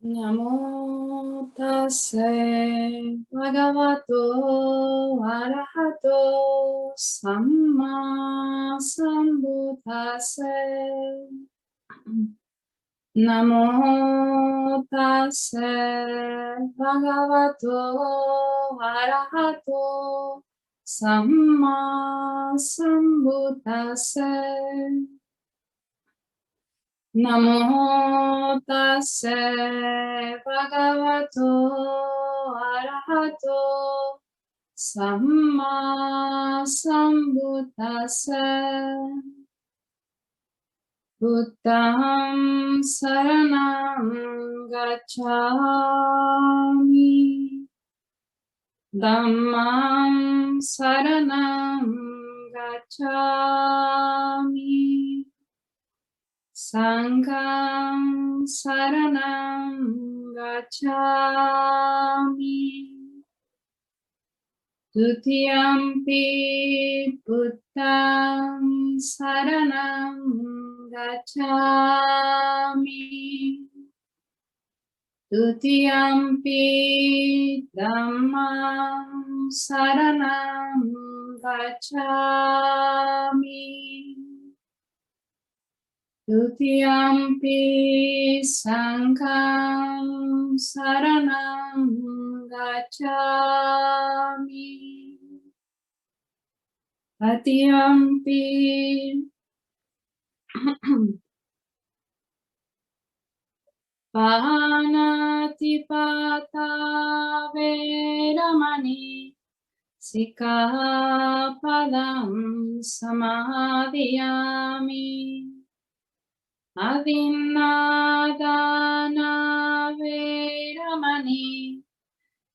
Namo tassa bhagavato arahato samma sambuddhassa. Namo tassa bhagavato arahato samma sambuddhassa. Namo tassa bhagavato arahato samma sambuddhassa. Buddham saranam gacchami. Dhammam saranam gacchami. Sangham saranam gacchami. Dutiyampi buddham saranam gacchami. Dutiyampi dhammam saranam gacchami. Dutiyampi sangham saranam gacchami. Tatiyampi panatipata veramani sikkhapadam samadhiyami. Adinādana veramani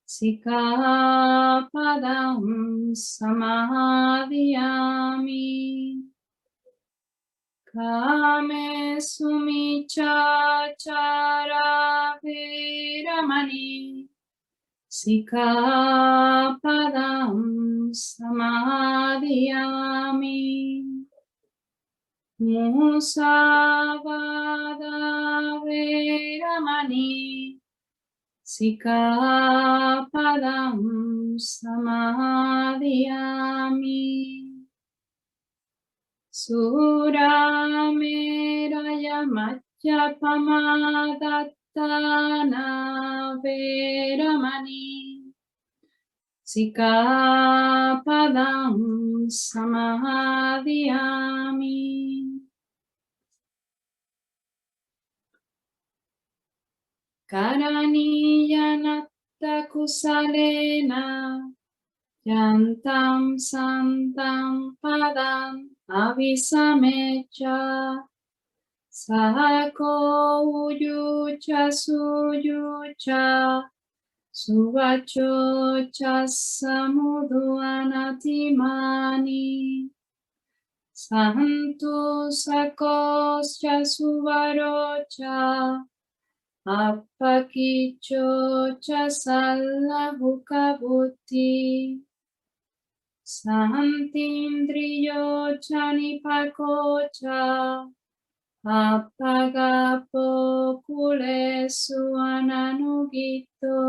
sikkhapadam samadhiyami. Kāmesu micchāchāra veramani sikkhapadam samadhiyami. Musavada veramani sikkhapadam samadhiyami. Surameraya majjapamadattana veramani sikkhapadam samadhiyami. Karaniyanata kusalena yantam santam padam avisamecha sahako uyucha suyucha suvachocha samudhuanatimani santu sakoscha suvarocha appakichocha sallavukabhuti santindriyocha nipakocha appagapo kulesu ananugito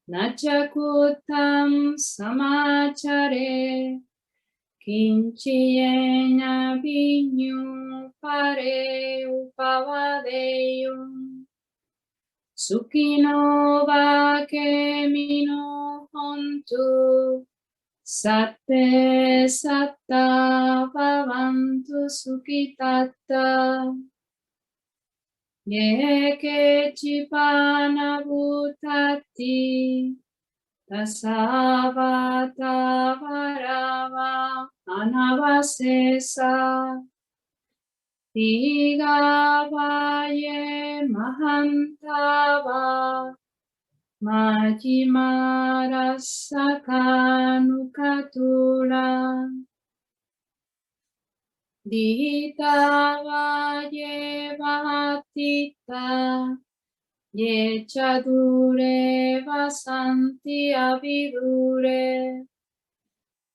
nachakutam samachare kinchiyena vinyu pare upavadeyum sukhino vakemino hontu satte satta bhavantu sukhitatta ye kechipana bhutati tasavata varava anavasesa Tigavaye mahantava majimarasakanukatura Ditavaye vahatita ye chadure vasanti avidure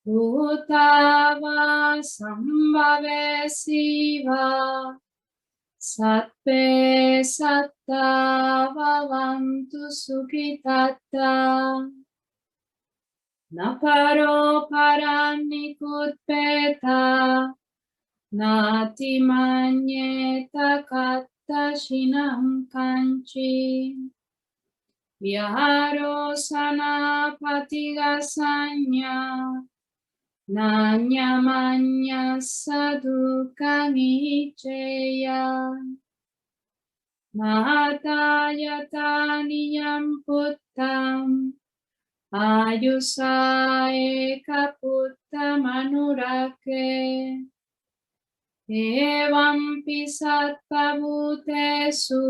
Bhutava sambhave siva Sattve satta bhavantu sukhitatta. Naparo paranikutpeta. Nati manyeta katta shinam kanchi. Vyaharo sanapatigasanya. Nanyamanya sadukanicheya. Mahatayata niyam puttam. Ayusa eka puttam anurake. Evam pisatpabhutesu.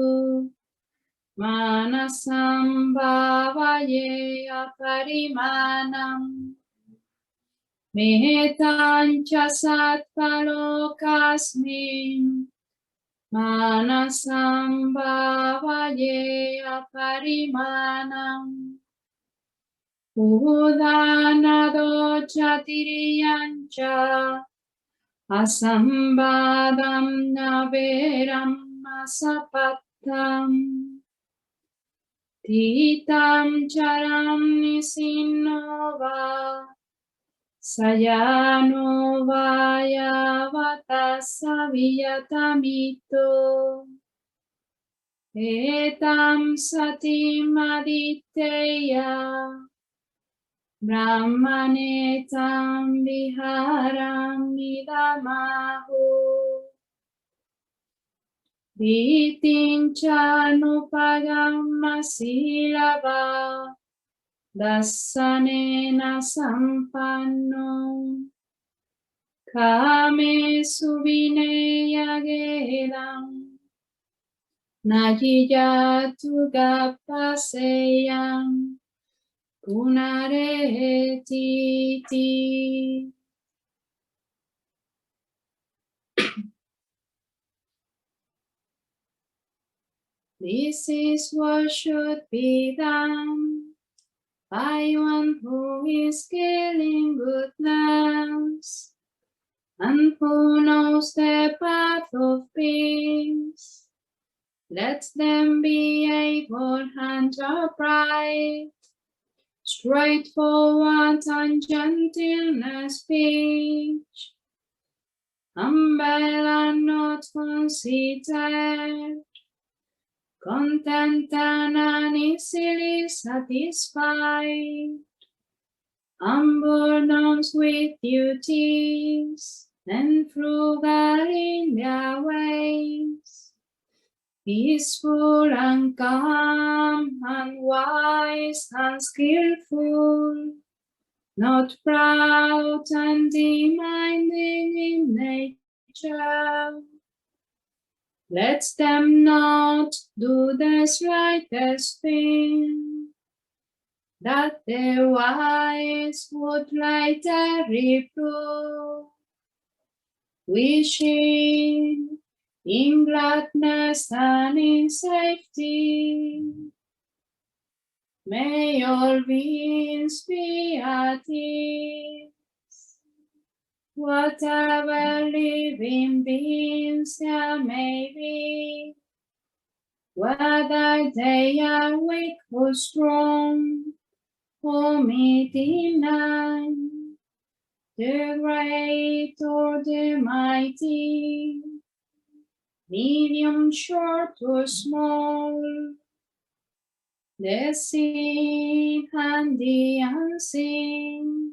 Manasam bhavaye aparimanam. Mehetancha satpalokasmin. Manasam bhavaye aparimanam. Udhanado chatiriyancha. Asambadam naveram asapattam. Titam charam nisinova. Sayano vayavata saviyatamito. Etam satim aditeya. Brahmanetam viharam idamahu. Vitincha nupagama silava. Dasanena sampanno. Kame suvineya gedam. Najiyatu gapaseyam. Punareti. This is what should be done by one who is scaling goodness and who knows the path of peace. Let them be able and upright, straightforward and gentleness speech, humble and not conceited, content and uneasily satisfied, unburdened with duties, and frugal in their ways, peaceful and calm and wise and skillful, not proud and demanding in nature. Let them not do the slightest thing that the wise would later reprove, wishing in gladness and in safety. May all beings be at ease. Whatever living beings there may be, whether they are weak or strong, or medium, the great or the mighty, medium, short or small, the seen and the unseen,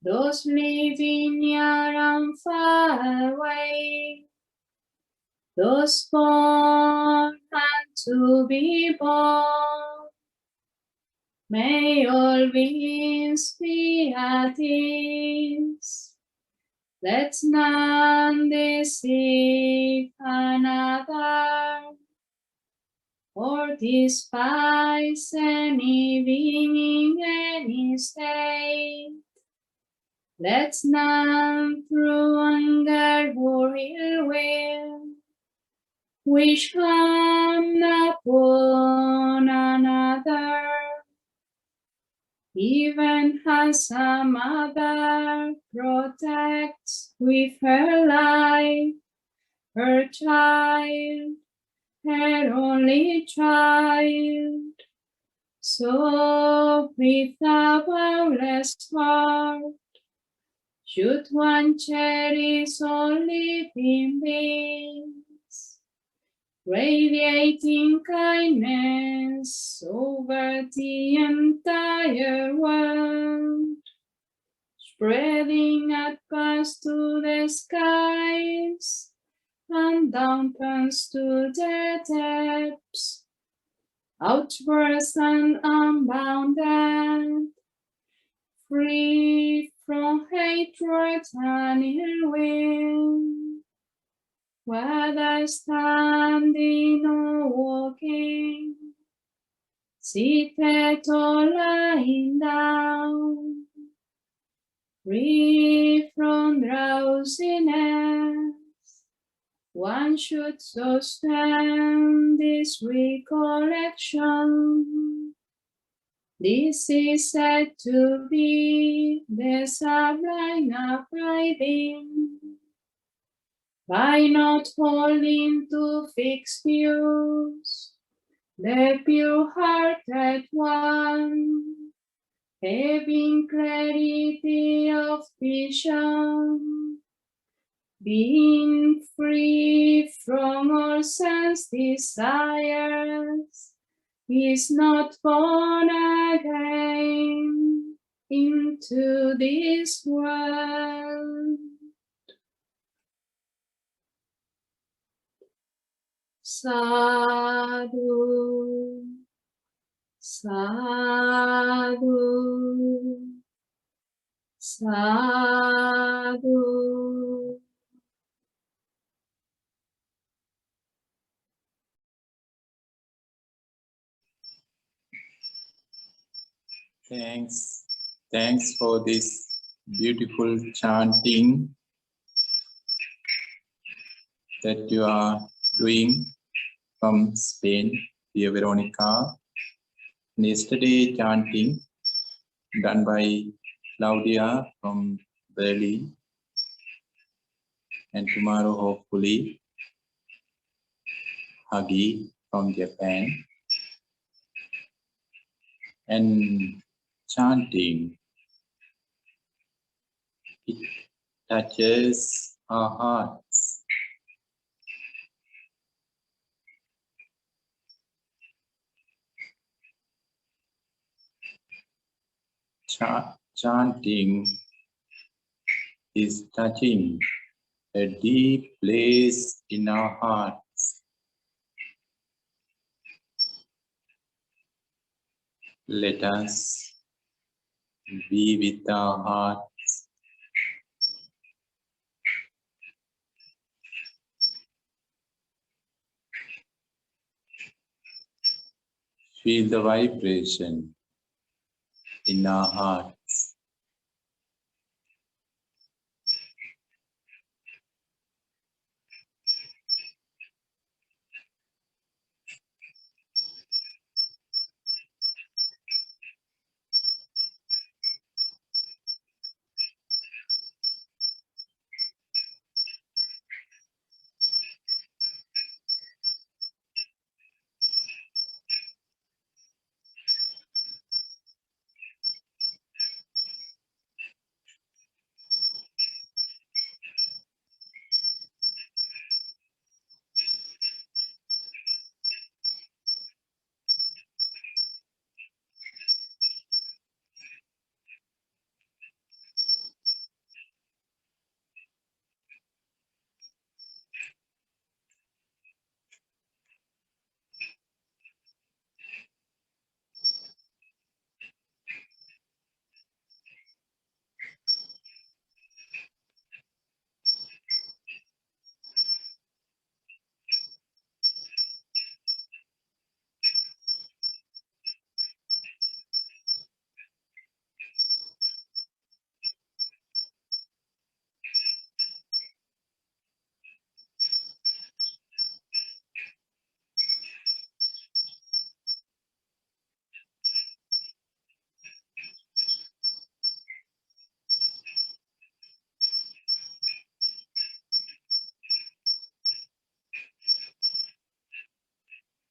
those living near and far away, those born and to be born, may all beings be at ease. Let none deceive another, or despise any being in any state. Let none through anger or ill will wish harm upon another, even as a mother protects with her life her child, her only child. So with a boundless heart, should one cherish all living beings, radiating kindness over the entire world, spreading upwards to the skies and downwards to the depths, outwards and unbounded, free from hatred and ill will, whether standing or walking, seated or lying down, free from drowsiness. One should sustain this recollection. This is said to be the sublime abiding, by not holding to fixed views, the pure-hearted one, having clarity of vision, being free from all sense desires, is not born again into this world. Sadhu, sadhu, sadhu. Thanks for this beautiful chanting that you are doing from Spain, dear Veronica. And yesterday chanting done by Claudia from Berlin, and tomorrow hopefully Hagi from Japan. And chanting, it touches our hearts. Chanting is touching a deep place in our hearts. Let us be with our hearts. Feel the vibration in our hearts.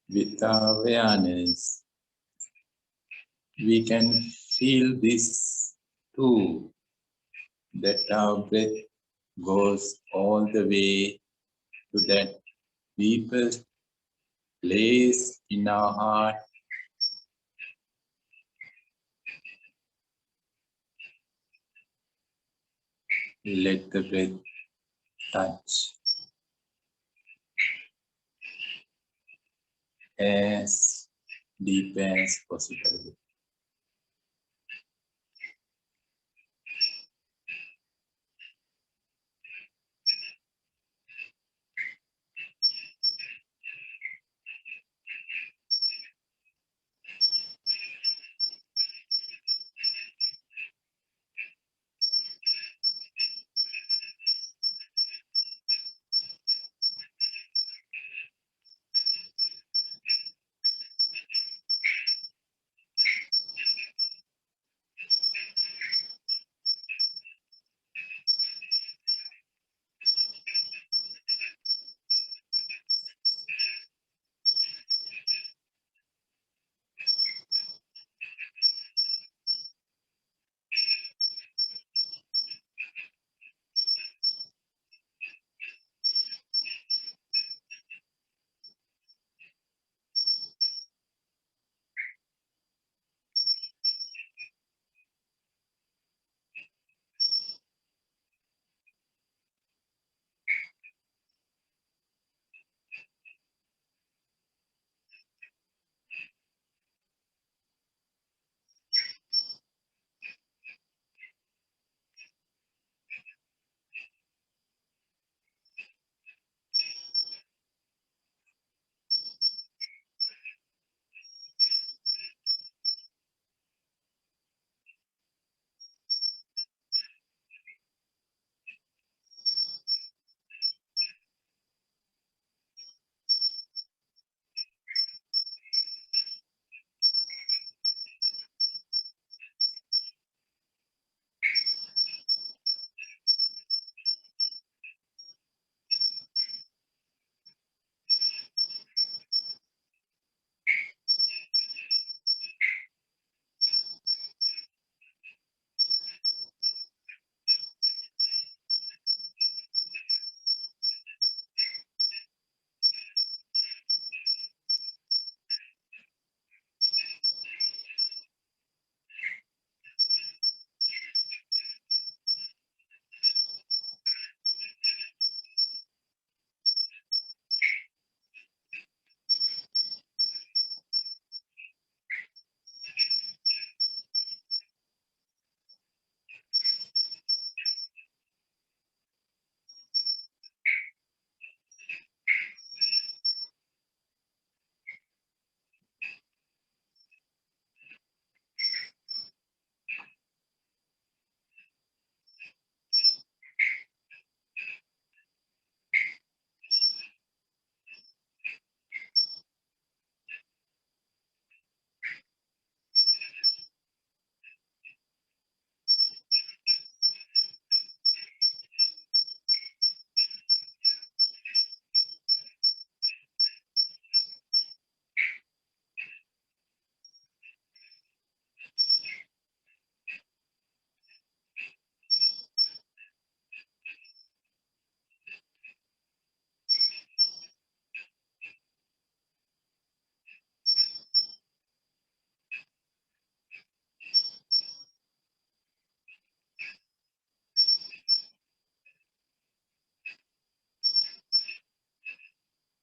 with our awareness, we can feel this too, that our breath goes all the way to that deepest place in our heart. Let the breath touch as deep as possible.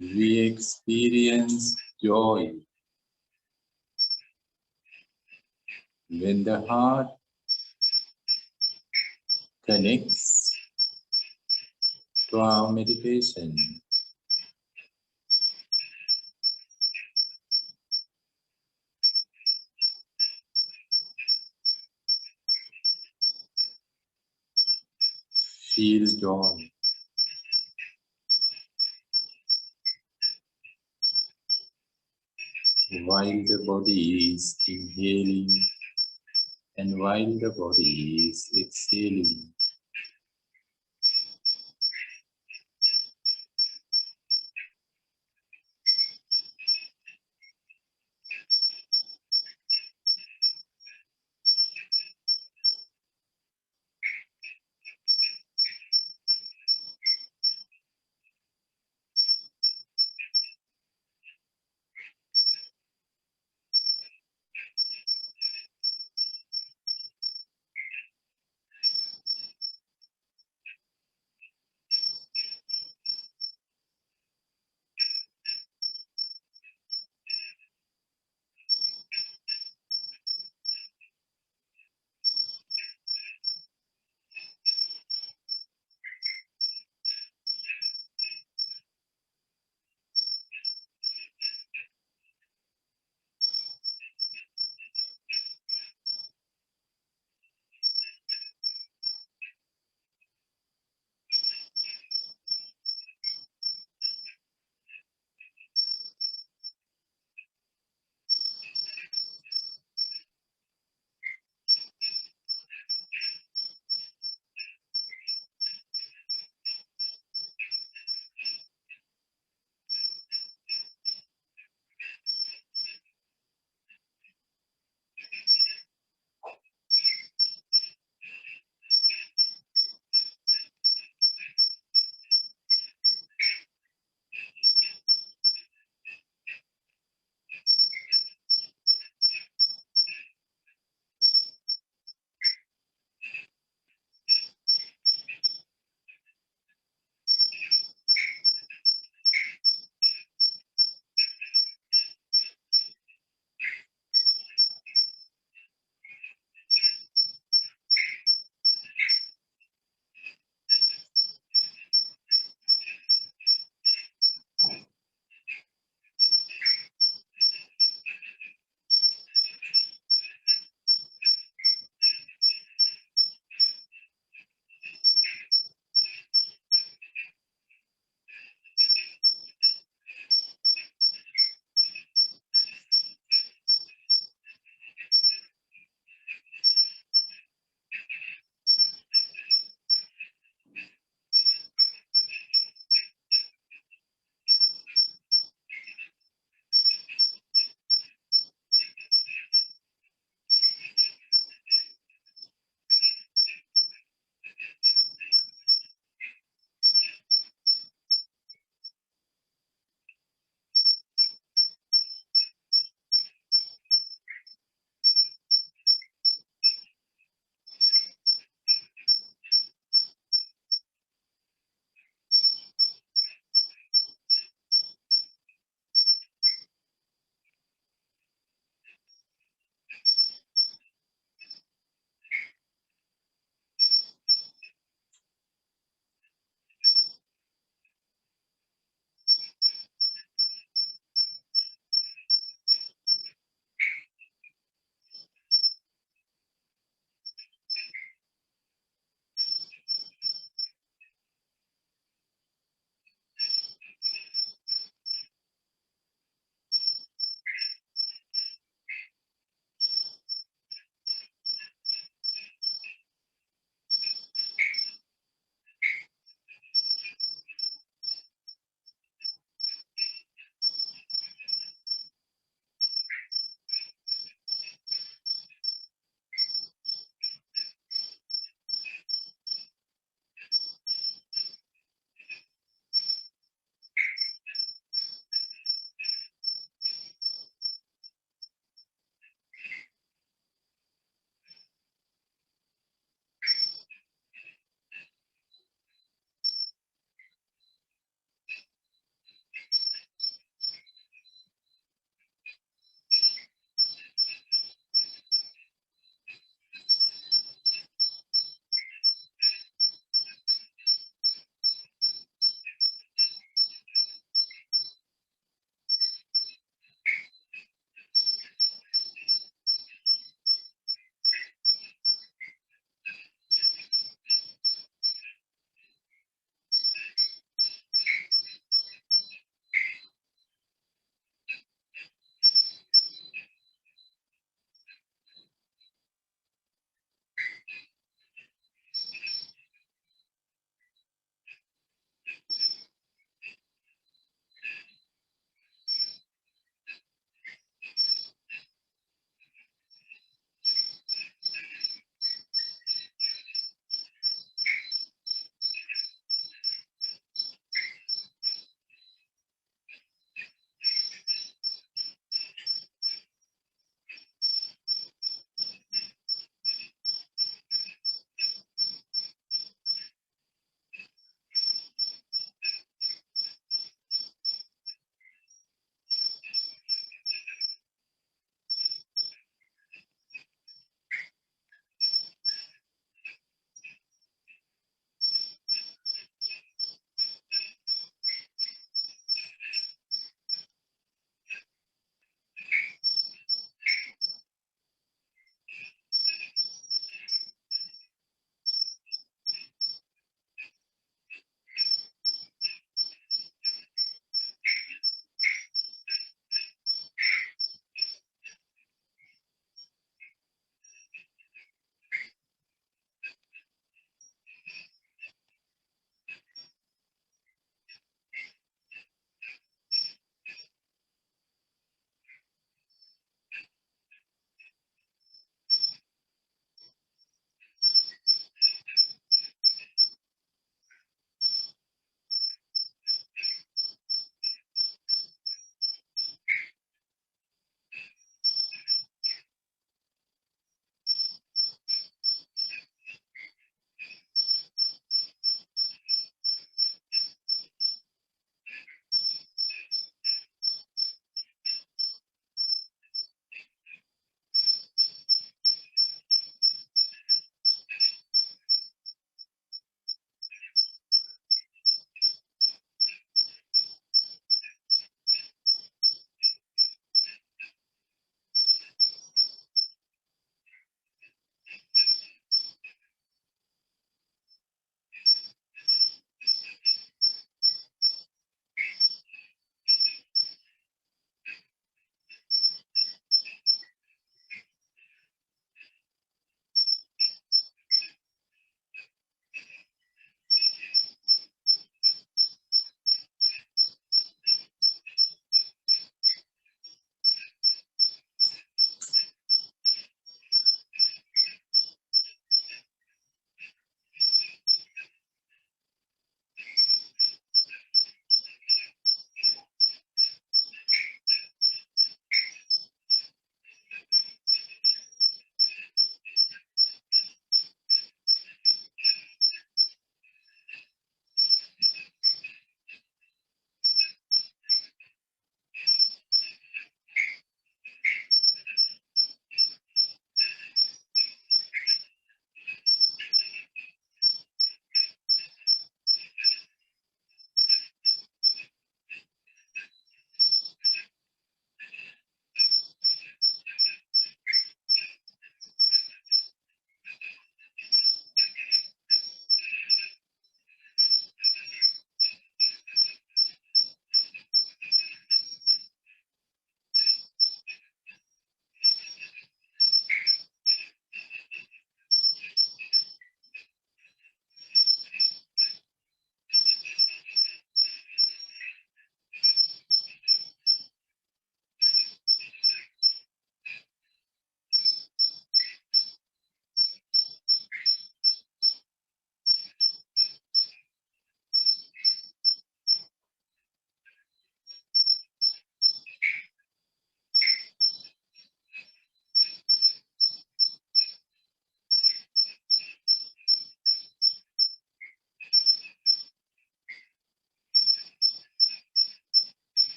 We experience joy when the heart connects to our meditation. Feel joy while the body is inhaling and while the body is exhaling.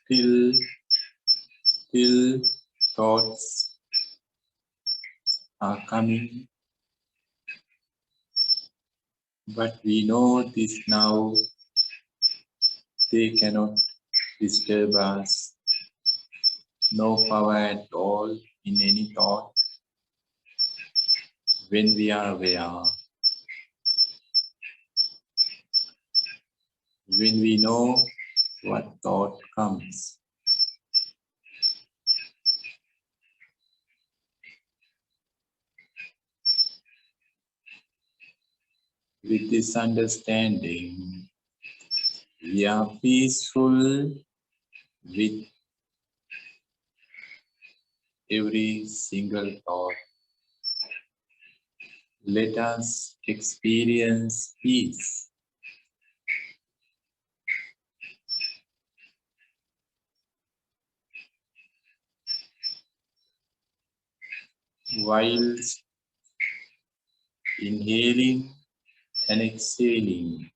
Still thoughts are coming, but we know this now, they cannot disturb us. No power at all in any thought when we are aware. When we know what thought comes. With this understanding, we are peaceful with every single thought. Let us experience peace. Whilst inhaling and exhaling.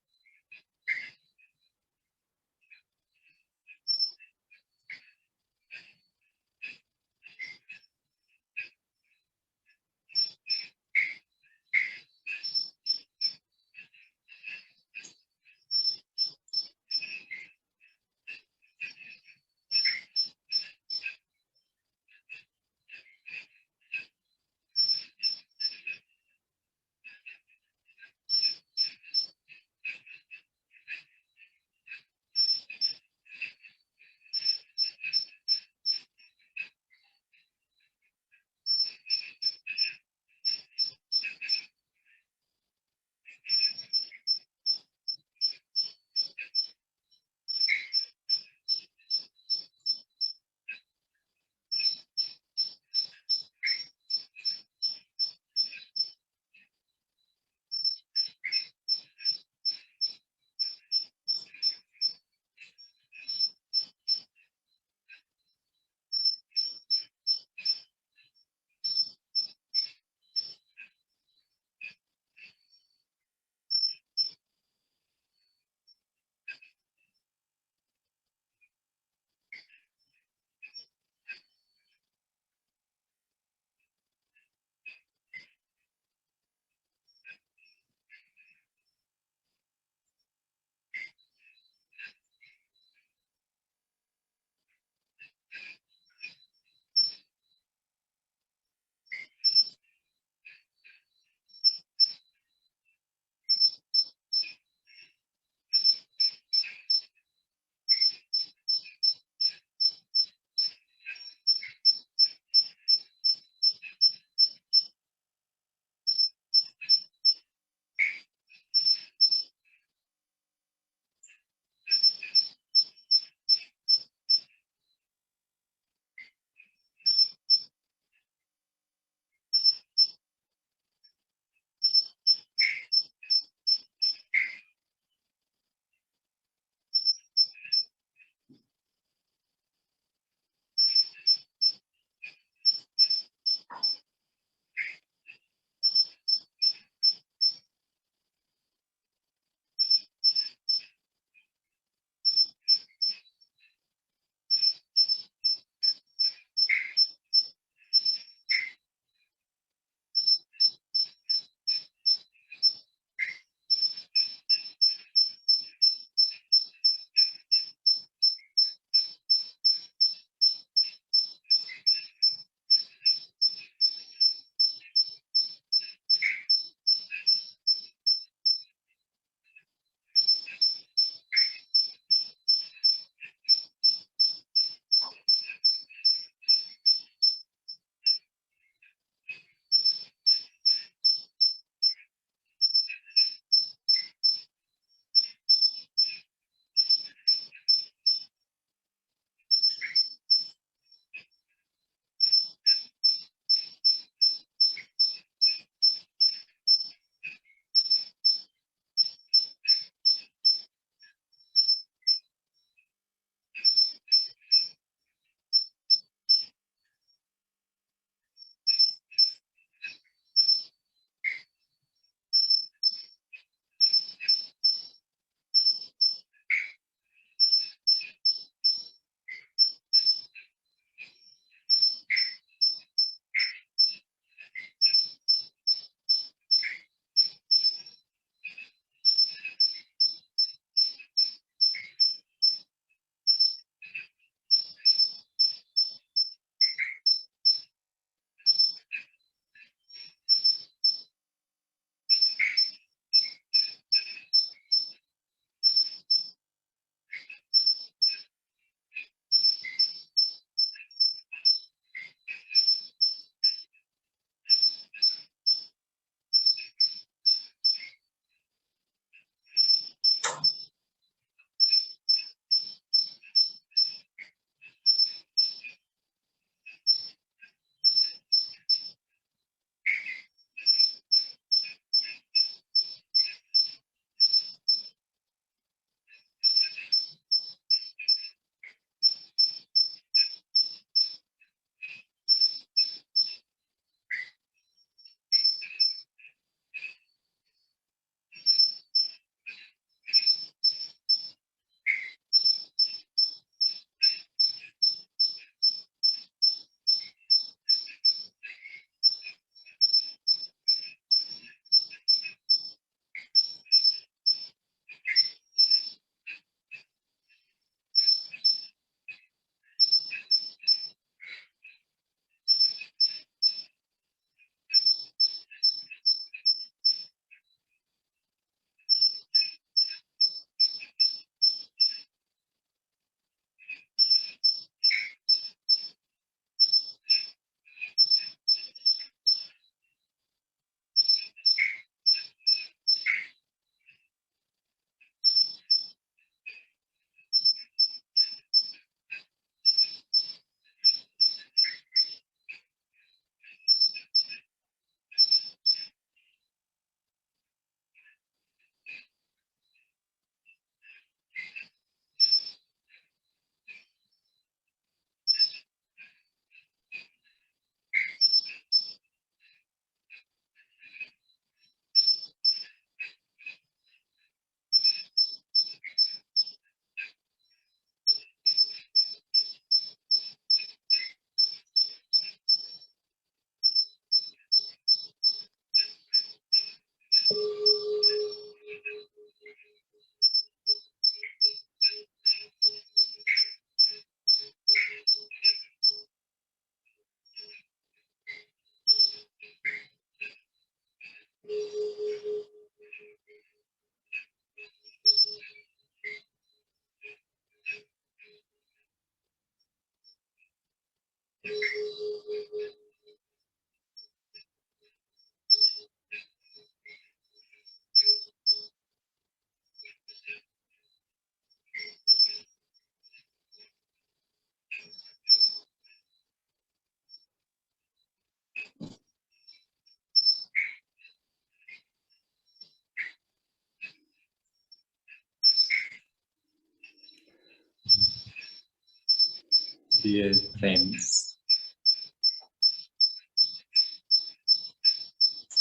Dear friends,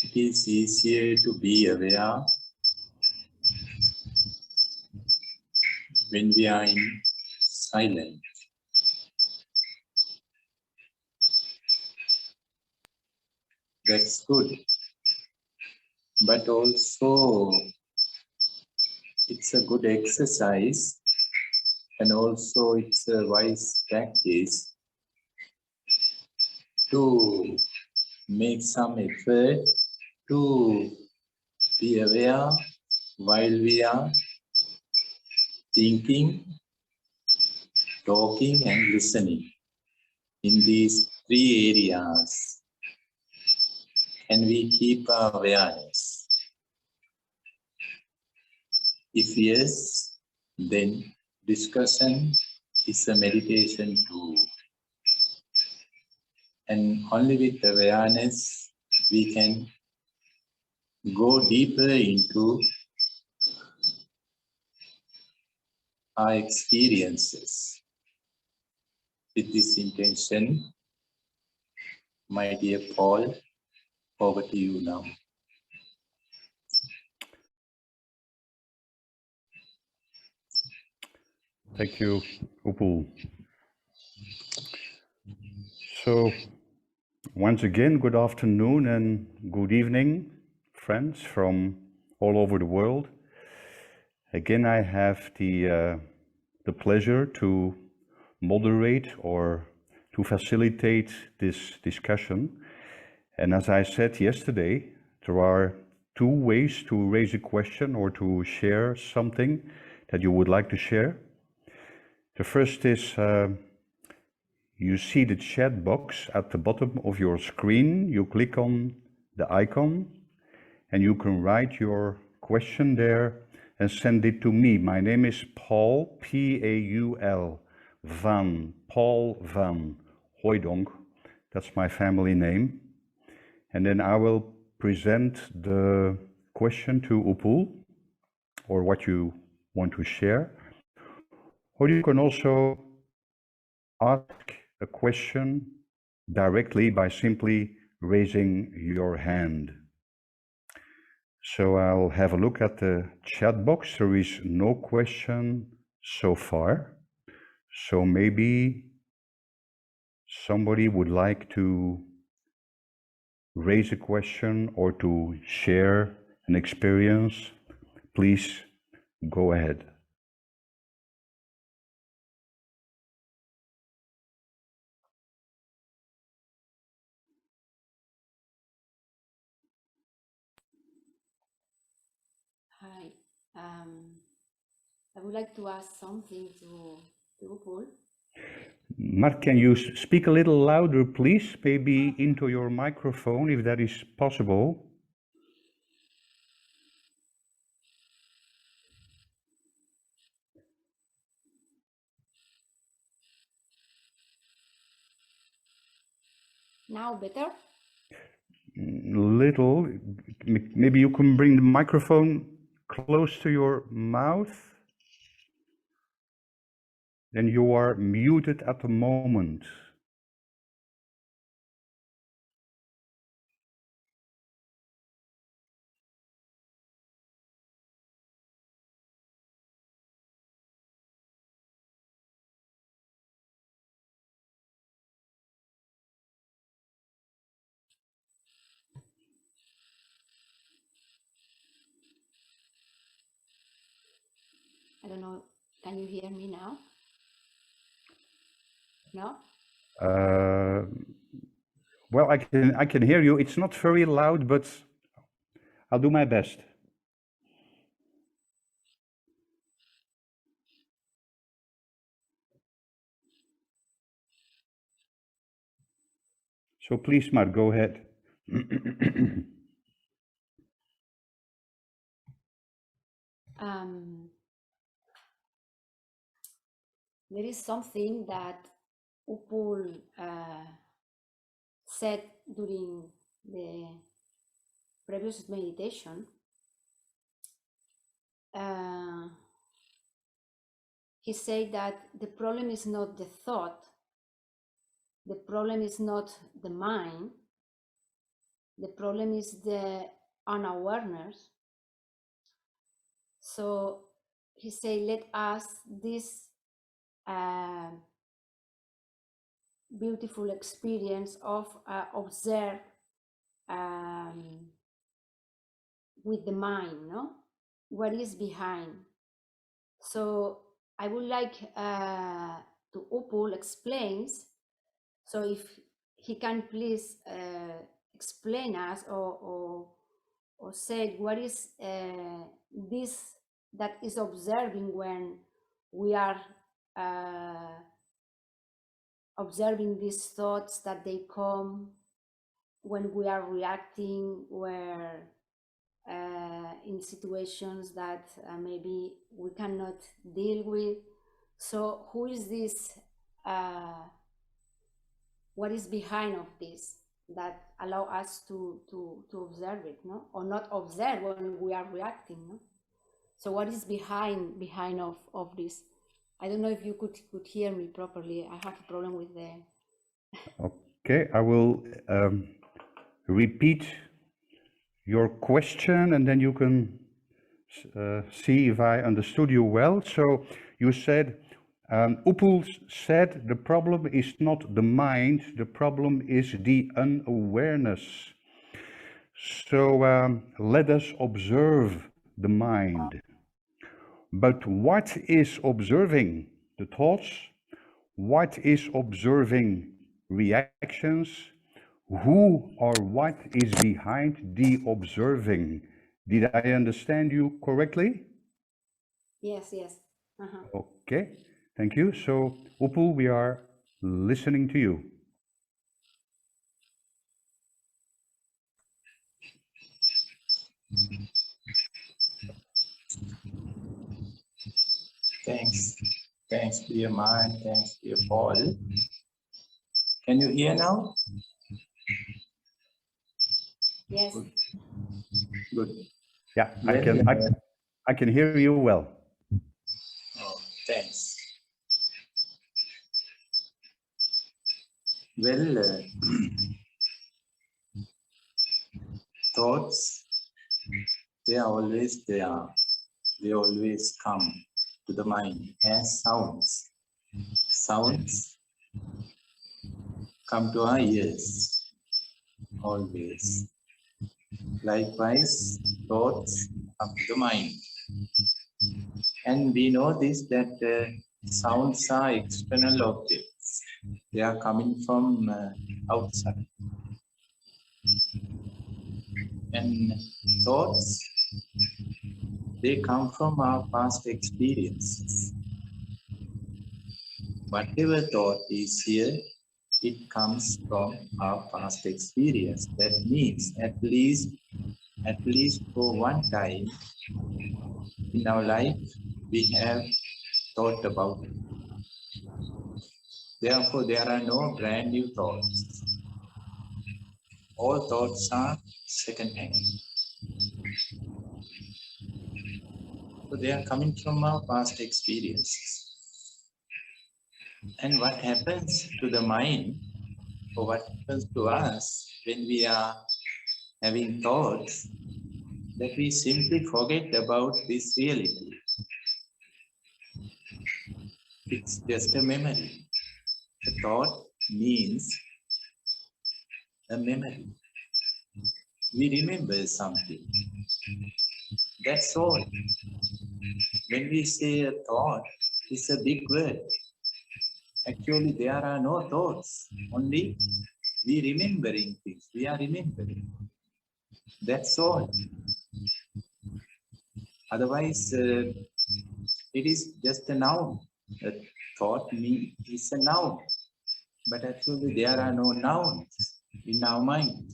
it is easier to be aware when we are in silence. That's good. But also, it's a good exercise, and also it's a wise practice to make some effort to be aware while we are thinking, talking, and listening. In these three areas, can we keep our awareness? If yes, then discussion is a meditation too. And only with awareness we can go deeper into our experiences. With this intention, my dear Paul, over to you now. Thank you, Upul. So, once again, good afternoon and good evening, friends from all over the world. Again, I have the pleasure to moderate or to facilitate this discussion. And as I said yesterday, there are two ways to raise a question or to share something that you would like to share. The first is you see the chat box at the bottom of your screen. You click on the icon and you can write your question there and send it to me. My name is Paul, P-A-U-L, Paul van Hooijdonk. That's my family name. And then I will present the question to Upul, or what you want to share. Or you can also ask a question directly by simply raising your hand. So I'll have a look at the chat box. There is no question so far. So maybe somebody would like to raise a question or to share an experience. Please go ahead. Hi, I would like to ask something to Upul. Mark, can you speak a little louder, please? Maybe into your microphone, if that is possible. Now better? Little. Maybe you can bring the microphone close to your mouth. Then you are muted at the moment. I don't know, can you hear me now? No? Well, I can hear you. It's not very loud, but I'll do my best. So please, Mark, go ahead. There is something that Upul said during the previous meditation. He said that the problem is not the thought, the problem is not the mind, the problem is the unawareness. So he said, let us this beautiful experience of observe with the mind, no? What is behind? So I would like to Upul explains. So if he can please explain us or say what is this that is observing when we are observing these thoughts that they come when we are reacting, where in situations that maybe we cannot deal with. So who is this? What is behind of this that allow us to observe it, no? Or not observe when we are reacting, no? So what is behind of this? I don't know if you could hear me properly. I have a problem with the... Okay, I will repeat your question and then you can see if I understood you well. So you said, Upul said the problem is not the mind, the problem is the unawareness. So let us observe the mind. But what is observing the thoughts? What is observing reactions? Who or what is behind the observing? Did I understand you correctly? Yes. Okay, thank you. So, Upul, we are listening to you. Thanks, dear mind. Thanks, dear Paul. Can you hear now? Yes. Good. Yeah, Well, I can hear you well. Oh, thanks. Well, thoughts, they are always there. They always come to the mind as sounds. Sounds come to our ears, always. Likewise, thoughts come to the mind. And we know this, that sounds are external objects. They are coming from outside. And thoughts, they come from our past experiences. Whatever thought is here, it comes from our past experience. That means at least for one time in our life, we have thought about it. Therefore, there are no brand new thoughts. All thoughts are second-hand. So they are coming from our past experiences. And what happens to the mind, or what happens to us when we are having thoughts, that we simply forget about this reality. It's just a memory. A thought means a memory. We remember something. That's all. When we say a thought, it's a big word. Actually, there are no thoughts. Only we remembering things. We are remembering. That's all. Otherwise, it is just a noun. A thought is a noun. But actually, there are no nouns in our mind.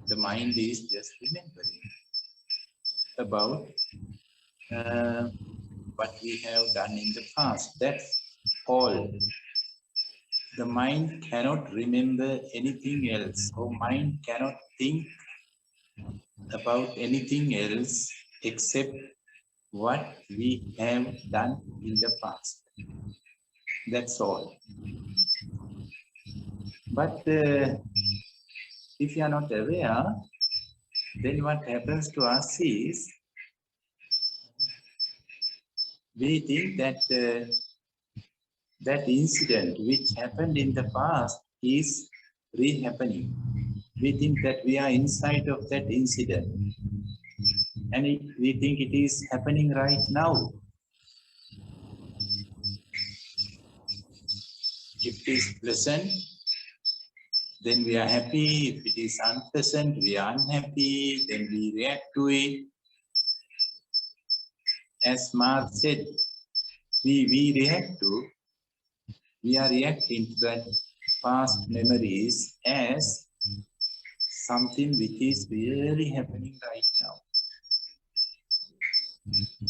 The mind is just remembering about what we have done in the past. That's all. The mind cannot remember anything else, or mind cannot think about anything else except what we have done in the past. That's all. But if you are not aware, then what happens to us is we think that that incident which happened in the past is re-happening. We think that we are inside of that incident, and we think it is happening right now. If it is pleasant, then we are happy. If it is unpleasant, we are unhappy, then we react to it. As Mark said, we are reacting to that past memories as something which is really happening right now.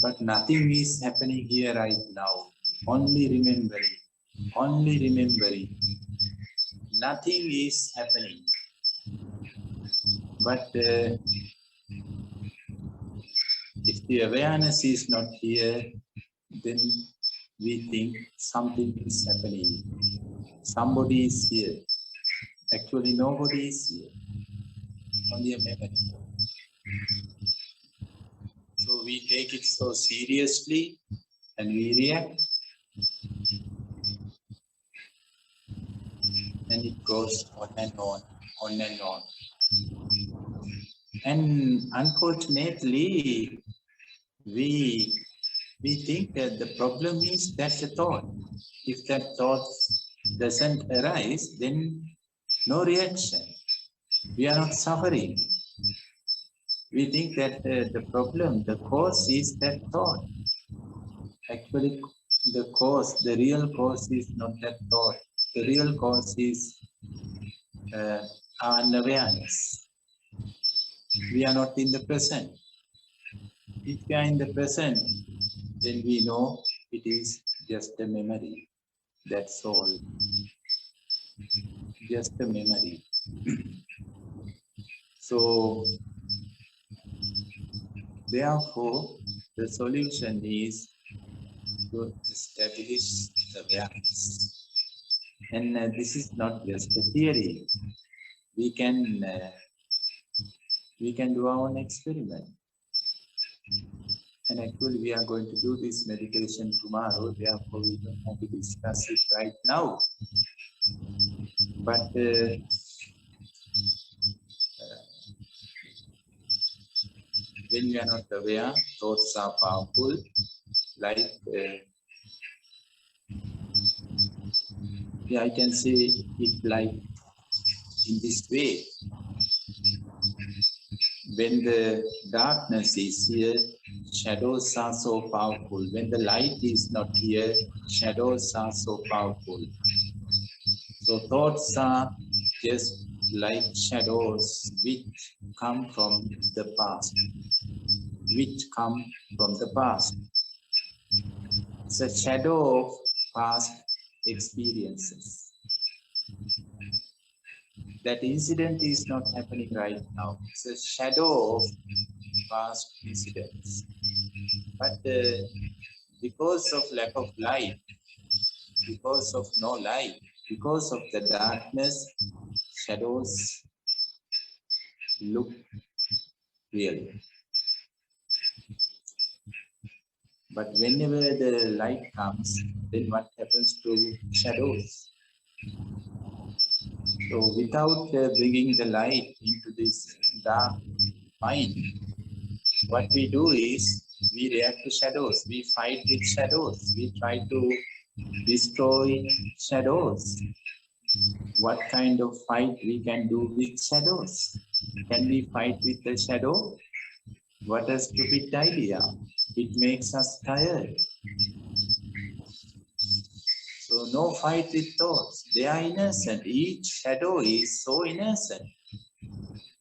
But nothing is happening here right now. Only remembering. Only remembering. Nothing is happening. But if the awareness is not here, then we think something is happening. Somebody is here. Actually, nobody is here. Only a memory. So we take it so seriously and we react. And it goes on and on, on and on. And unfortunately, we think that the problem is that's a thought. If that thought doesn't arise, then no reaction. We are not suffering. We think that the problem, the cause is that thought. Actually, the cause, the real cause is not that thought. The real cause is our unawareness. We are not in the present. If we are in the present, then we know it is just a memory. That's all. Just a memory. So, therefore, the solution is to establish awareness. And this is not just a theory. We can do our own experiment. And actually, we are going to do this meditation tomorrow. Therefore, we don't have to discuss it right now. But when we are not aware, thoughts are powerful. Like, I can say it like in this way. When the darkness is here, shadows are so powerful. When the light is not here, shadows are so powerful. So thoughts are just like shadows which come from the past. It's a shadow of past experiences. That incident is not happening right now. It's a shadow of past incidents. But because of lack of light, because of no light, because of the darkness, shadows look real. But whenever the light comes, then what happens to shadows? So without bringing the light into this dark mind, what we do is we react to shadows, we fight with shadows, we try to destroy shadows. What kind of fight we can do with shadows? Can we fight with the shadow? What a stupid idea. It makes us tired. So no fight with thoughts. They are innocent. Each shadow is so innocent.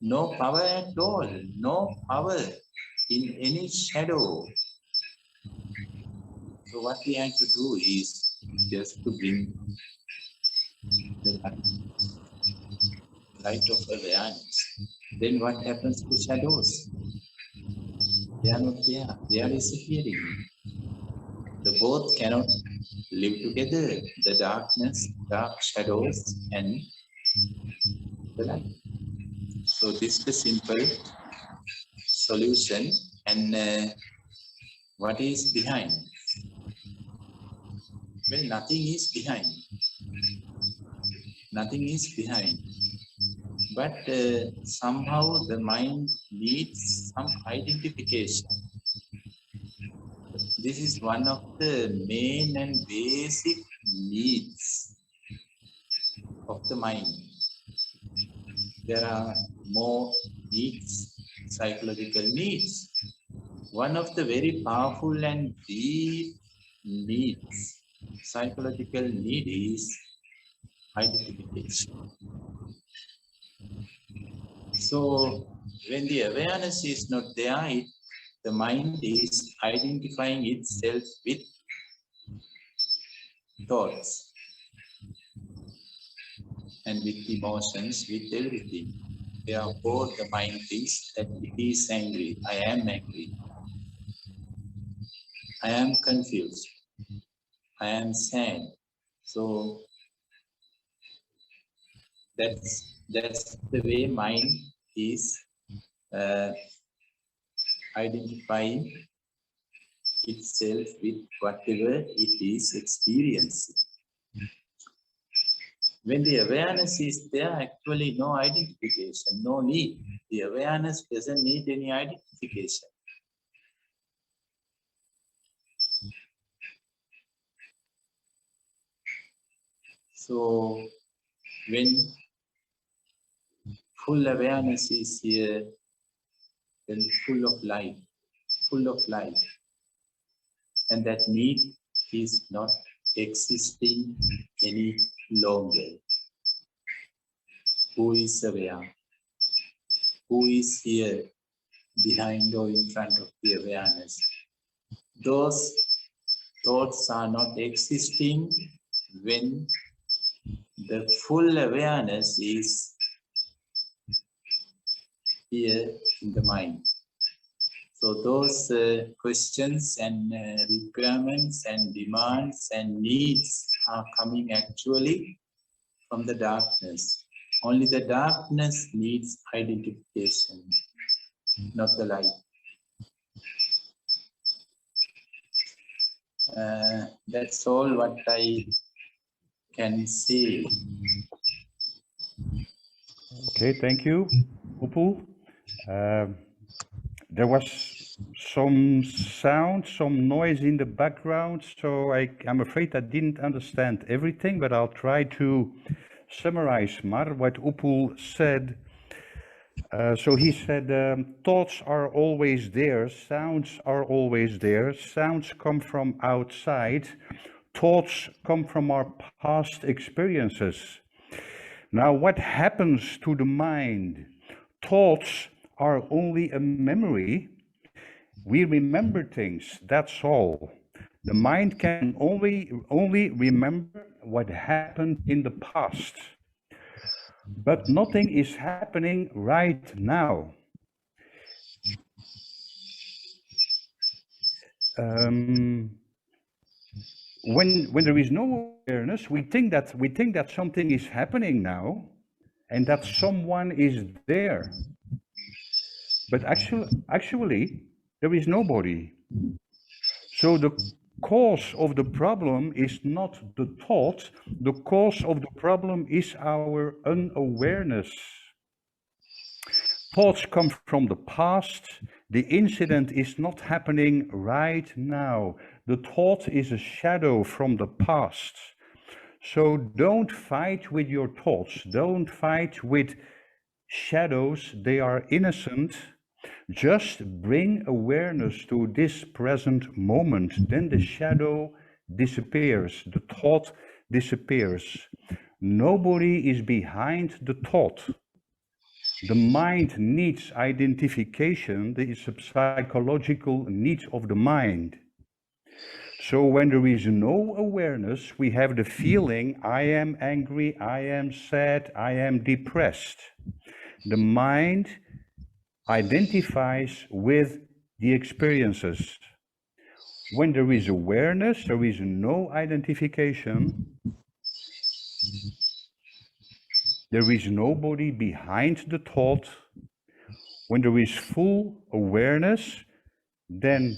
No power at all. No power in any shadow. So what we have to do is just to bring the light of awareness. Then what happens to shadows? They are not there. They are disappearing. The both cannot live together, the darkness, dark shadows, and the light. So this is the simple solution. And what is behind? Well, nothing is behind. Nothing is behind. But somehow the mind needs some identification. This is one of the main and basic needs of the mind. There are more needs, psychological needs. One of the very powerful and deep needs, psychological need, is identification. So when the awareness is not there, the mind is identifying itself with thoughts and with emotions, with everything. Therefore, the mind thinks that it is angry. I am angry. I am confused. I am sad. So that's the way mind is identifying itself with whatever it is experiencing. When the awareness is there, actually no identification, no need. The awareness doesn't need any identification. So when full awareness is here, then full of life. And that need is not existing any longer. Who is aware? Who is here behind or in front of the awareness? Those thoughts are not existing when the full awareness is here in the mind. So those questions and requirements and demands and needs are coming actually from the darkness. Only the darkness needs identification, not the light. That's all what I can say. Okay, thank you, Upul. There was some sound, some noise in the background, so I'm afraid I didn't understand everything, but I'll try to summarize, Mar, what Upul said. So he said, thoughts are always there, sounds are always there, sounds come from outside, thoughts come from our past experiences. Now, what happens to the mind? Thoughts are only a memory. We remember things, that's all. The mind can only remember what happened in the past. But nothing is happening right now. When there is no awareness, we think that something is happening now, and that someone is there. But actually, there is nobody. So the cause of the problem is not the thought. The cause of the problem is our unawareness. Thoughts come from the past. The incident is not happening right now. The thought is a shadow from the past. So don't fight with your thoughts. Don't fight with shadows. They are innocent. Just bring awareness to this present moment. Then the shadow disappears. The thought disappears. Nobody is behind the thought. The mind needs identification. There is a psychological need of the mind. So when there is no awareness, we have the feeling, I am angry, I am sad, I am depressed. The mind identifies with the experiences. when there is awareness, there is no identification. There is nobody behind the thought. When there is full awareness, then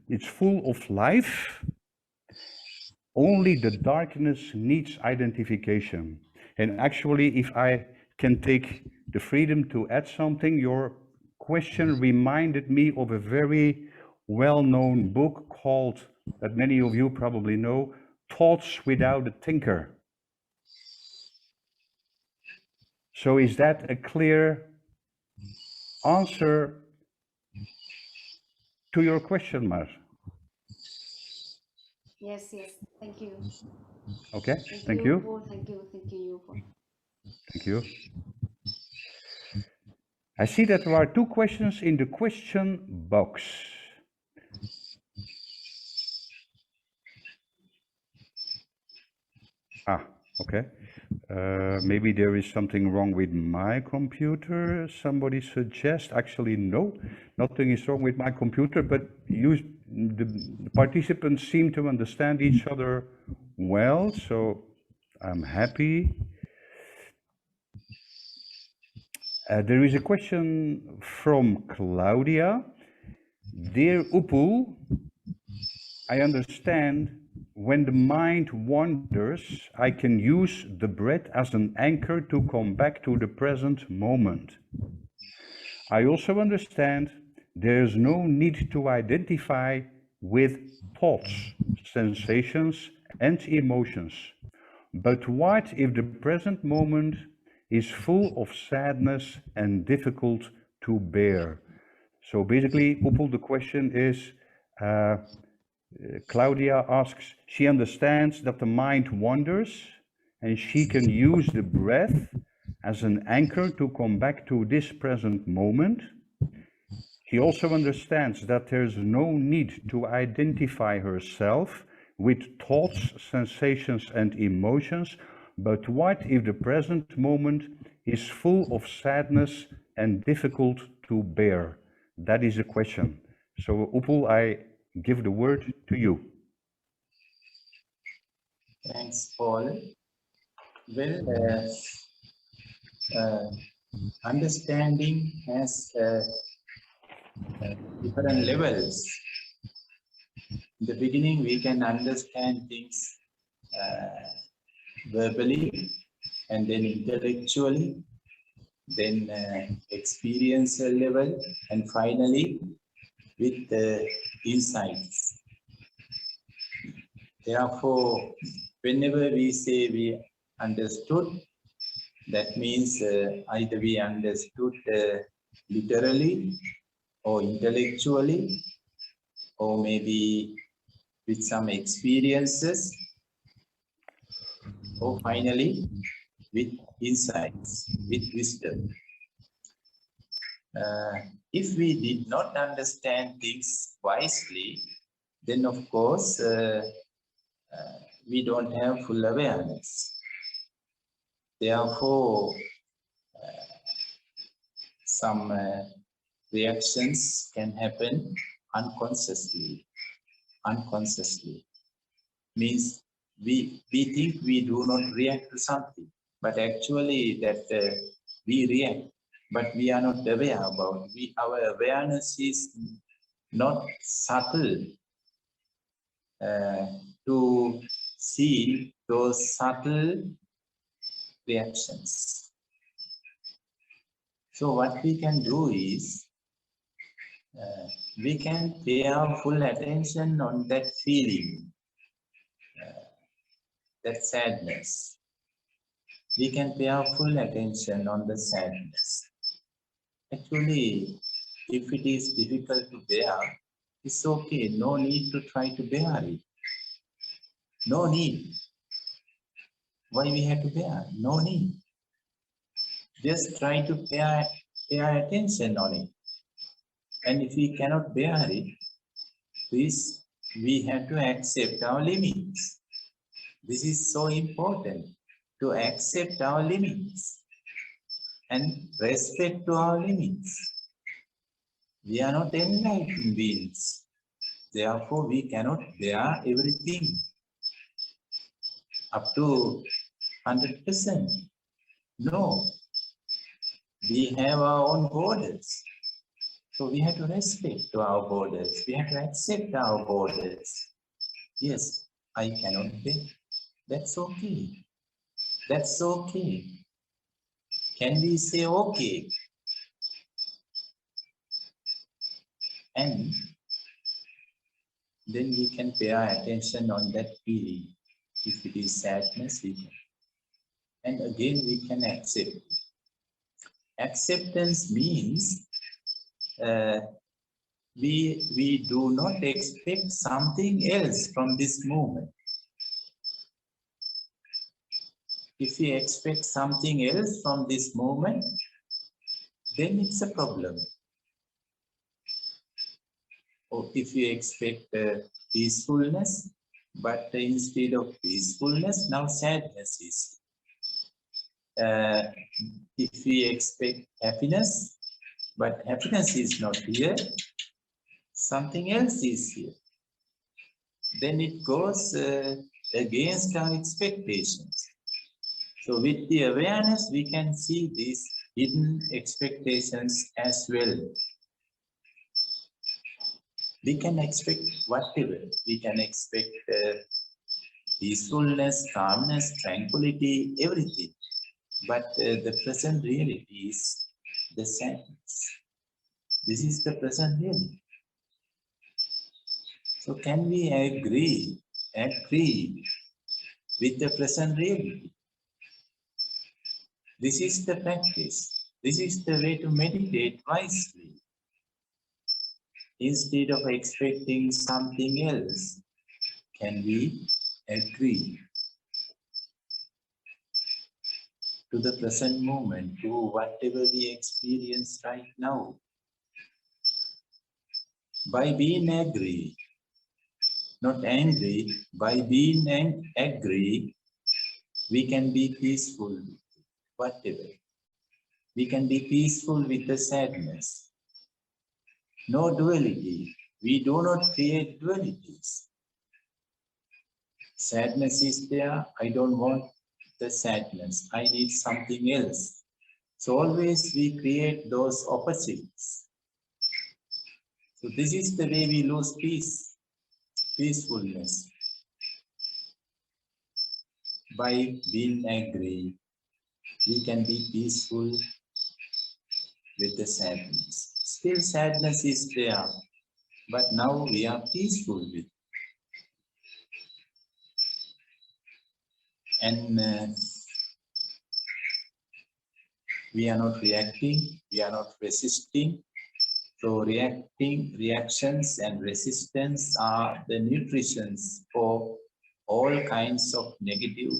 it's full of life. Only the darkness needs identification. And actually, if I can take the freedom to add something, your question reminded me of a very well-known book called, that many of you probably know, Thoughts Without a Thinker. So is that a clear answer to your question, Mar? Yes, thank you. Okay, thank you. Paul. Thank you, Paul. Thank you. I see that there are two questions in the question box. Okay. Maybe there is something wrong with my computer. Somebody suggests. Actually, no, nothing is wrong with my computer, but the participants seem to understand each other well, so I'm happy. There is a question from Claudia. Dear Upul, I understand when the mind wanders, I can use the breath as an anchor to come back to the present moment. I also understand there's no need to identify with thoughts, sensations, and emotions. But what if the present moment is full of sadness and difficult to bear? So basically, Upul, the question is, Claudia asks, she understands that the mind wanders and she can use the breath as an anchor to come back to this present moment. She also understands that there's no need to identify herself with thoughts, sensations, and emotions, but what if the present moment is full of sadness and difficult to bear? That is a question. So, Upul, I give the word to you. Thanks, Paul. Well, understanding has different levels. In the beginning, we can understand things verbally, and then intellectually, then experiential level, and finally with the insights. Therefore, whenever we say we understood, that means either we understood literally or intellectually, or maybe with some experiences, or finally with insights, with wisdom. If we did not understand things wisely, then of course we don't have full awareness. Therefore, some reactions can happen unconsciously. Unconsciously means we think we do not react to something, but actually that we react, but we are not aware about it. Our awareness is not subtle to see those subtle reactions. So what we can do is we can pay our full attention on that feeling, that sadness. We can pay our full attention on the sadness. Actually, if it is difficult to bear, it's okay. No need to try to bear it. No need. Why we have to bear? No need. Just try to pay attention on it. And if we cannot bear it, please, we have to accept our limits. This is so important, to accept our limits and respect to our limits. We are not enlightened beings. Therefore, we cannot bear everything up to 100%. No, we have our own borders. So we have to respect our borders. We have to accept our borders. Yes, I cannot bear. That's okay. That's okay. Can we say okay? And then we can pay our attention on that feeling. If it is sadness, we can. And again, we can accept. Acceptance means we do not expect something else from this moment. If we expect something else from this moment, then it's a problem. Or if we expect peacefulness, but instead of peacefulness, now sadness is. If we expect happiness, but happiness is not here, something else is here. Then it goes against our expectations. So with the awareness, we can see these hidden expectations as well. We can expect whatever. We can expect peacefulness, calmness, tranquility, everything. But the present reality is the sadness. This is the present reality. So can we agree with the present reality? This is the practice. This is the way to meditate wisely. Instead of expecting something else, can we agree to the present moment, to whatever we experience right now? By being agree, not angry, by being agree, we can be peaceful, whatever. We can be peaceful with the sadness. No duality. We do not create dualities. Sadness is there. I don't want the sadness. I need something else. So always we create those opposites. So this is the way we lose peace, peacefulness. By being angry, we can be peaceful with the sadness. Still sadness is there, but now we are peaceful with it. And we are not reacting, we are not resisting. So reactions and resistance are the nutritions for all kinds of negative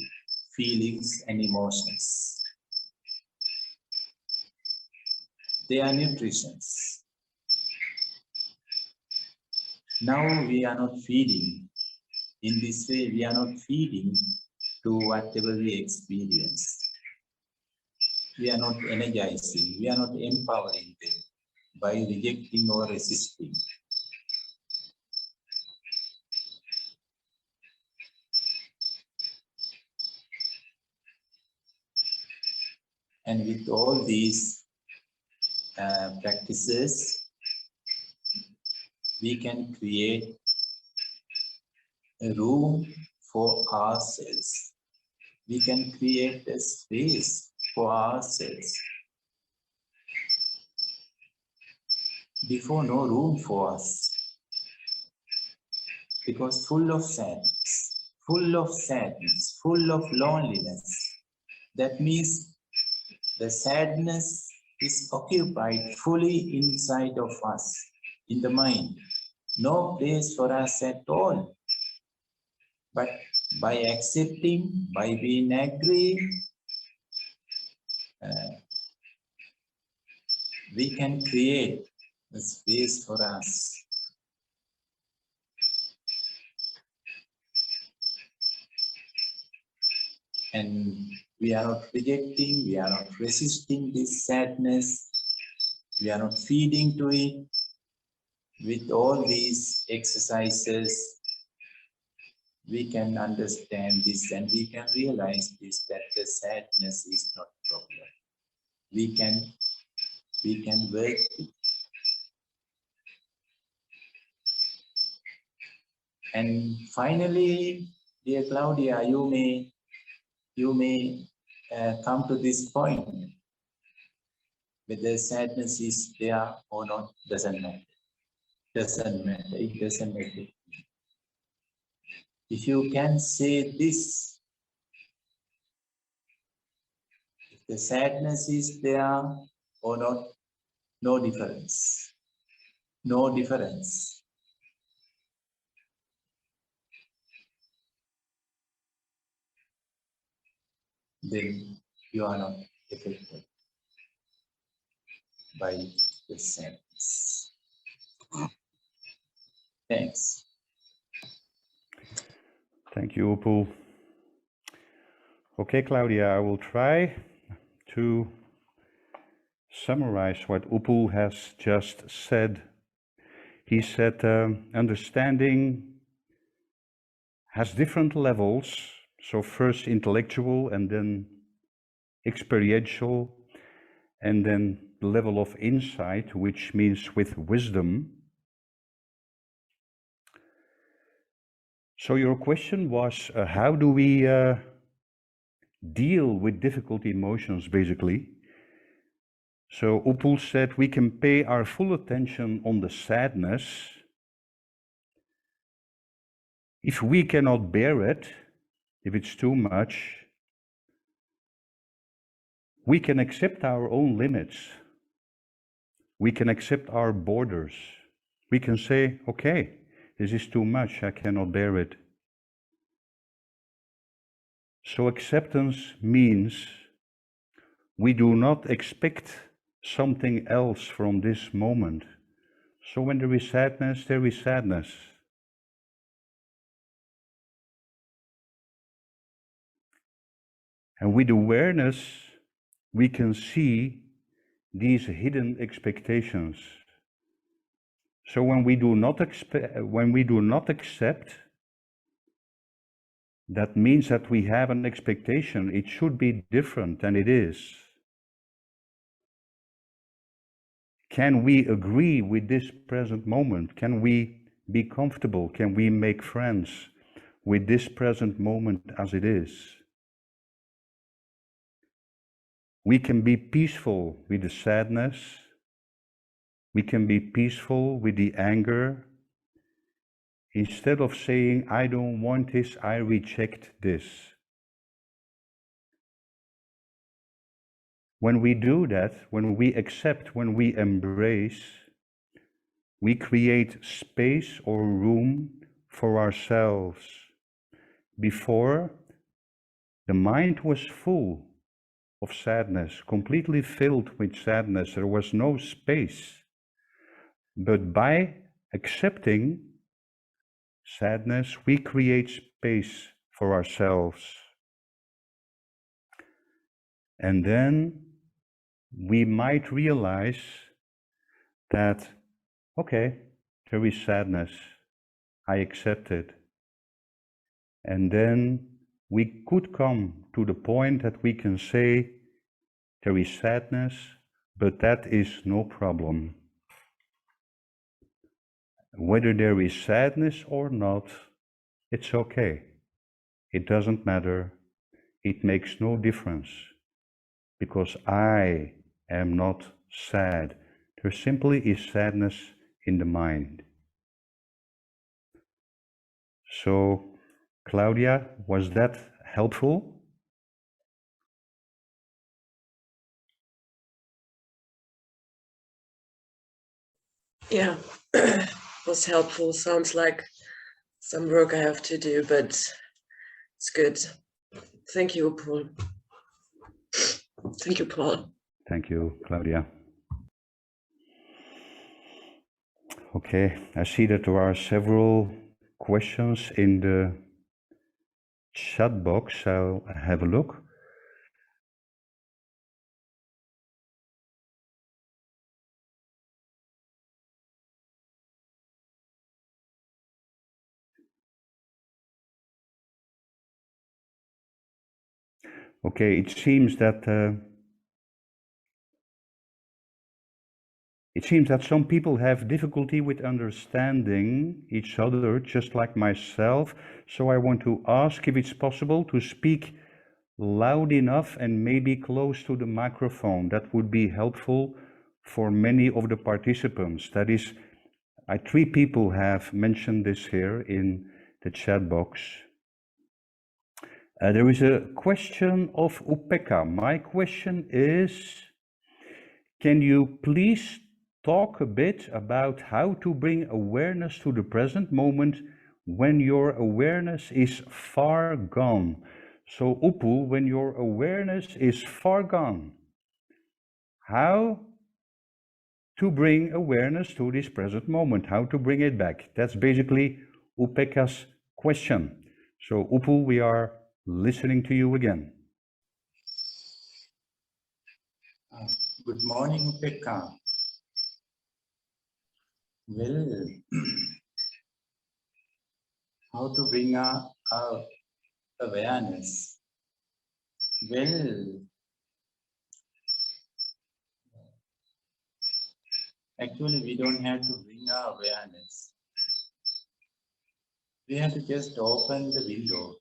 feelings and emotions. They are nutritions. Now we are not feeding. In this way, we are not feeding to whatever we experience. We are not energizing, we are not empowering them by rejecting or resisting. And with all these practices, we can create a room for ourselves. We can create a space for ourselves. Before, no room for us, because full of sadness, full of loneliness. That means the sadness is occupied fully inside of us, in the mind. No place for us at all. But by accepting, by being agree, we can create a space for us. And we are not rejecting, we are not resisting this sadness, we are not feeding to it. with all these exercises, we can understand this and we can realize this, that the sadness is not a problem. We can work with it. And finally, dear Claudia, you may come to this point. Whether sadness is there or not doesn't matter. Doesn't matter. It doesn't matter. If you can say this, if the sadness is there or not, no difference. No difference. Then you are not affected by the sadness. Thanks. Thank you, Upul. Okay, Claudia, I will try to summarize what Upul has just said. He said understanding has different levels. So first intellectual and then experiential, and then the level of insight, which means with wisdom. So your question was, how do we deal with difficult emotions, basically? So Upul said we can pay our full attention on the sadness. If we cannot bear it, if it's too much, we can accept our own limits. We can accept our borders. We can say, okay, this is too much, I cannot bear it. So acceptance means we do not expect something else from this moment. So when there is sadness, there is sadness. And with awareness, we can see these hidden expectations. So when we do not accept, that means that we have an expectation. It should be different than it is. Can we agree with this present moment? Can we be comfortable? Can we make friends with this present moment as it is? We can be peaceful with the sadness. We can be peaceful with the anger. Instead of saying, I don't want this, I reject this. When we do that, when we accept, when we embrace, we create space or room for ourselves. Before, the mind was full of sadness, completely filled with sadness. There was no space. But by accepting sadness, we create space for ourselves. And then we might realize that, okay, there is sadness, I accept it. And then we could come to the point that we can say, there is sadness, but that is no problem. Whether there is sadness or not, it's okay. It doesn't matter. It makes no difference. Because I am not sad. There simply is sadness in the mind. So, Claudia, was that helpful? Yeah, was helpful. Sounds like some work I have to do, but it's good. Thank you, Paul. Thank you, Paul. Thank you, Claudia. Okay, I see that there are several questions in the chat box. I'll have a look. Okay, it seems that some people have difficulty with understanding each other, just like myself. So I want to ask if it's possible to speak loud enough and maybe close to the microphone. That would be helpful for many of the participants. That is, 3 people have mentioned this here in the chat box. There is a question of Upeka. My question is, can you please talk a bit about how to bring awareness to the present moment when your awareness is far gone? So Upul, when your awareness is far gone, how to bring awareness to this present moment, how to bring it back? That's basically Upeka's question. So Upul, we are listening to you again. Good morning, Pekka. Well, how to bring our awareness? Well, actually, we don't have to bring our awareness. We have to just open the window.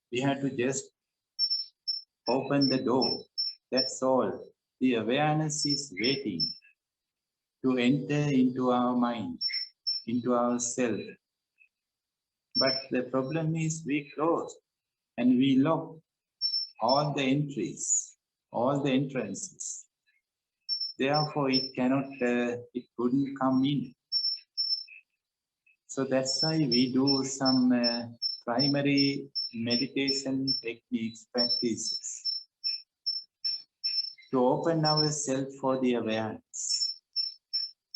We have to just open the door. That's all. The awareness is waiting to enter into our mind, into our self. But the problem is we close and we lock all the entries, all the entrances. Therefore, it couldn't come in. So that's why we do some primary meditation techniques, practices to open ourselves for the awareness,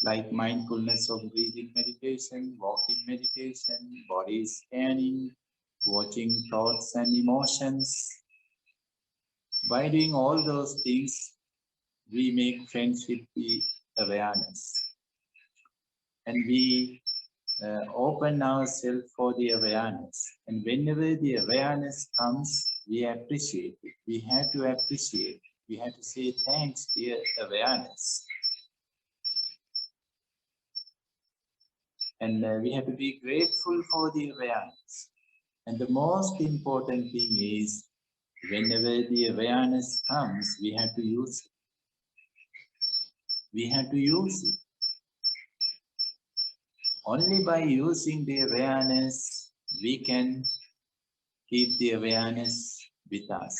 like mindfulness of breathing meditation, walking meditation, body scanning, watching thoughts and emotions. By doing all those things, we make friends with the awareness. And we open ourselves for the awareness. And whenever the awareness comes, we appreciate it. We have to appreciate it. We have to say thanks, dear awareness. And we have to be grateful for the awareness. And the most important thing is, whenever the awareness comes, we have to use it. We have to use it. Only by using the awareness, we can keep the awareness with us.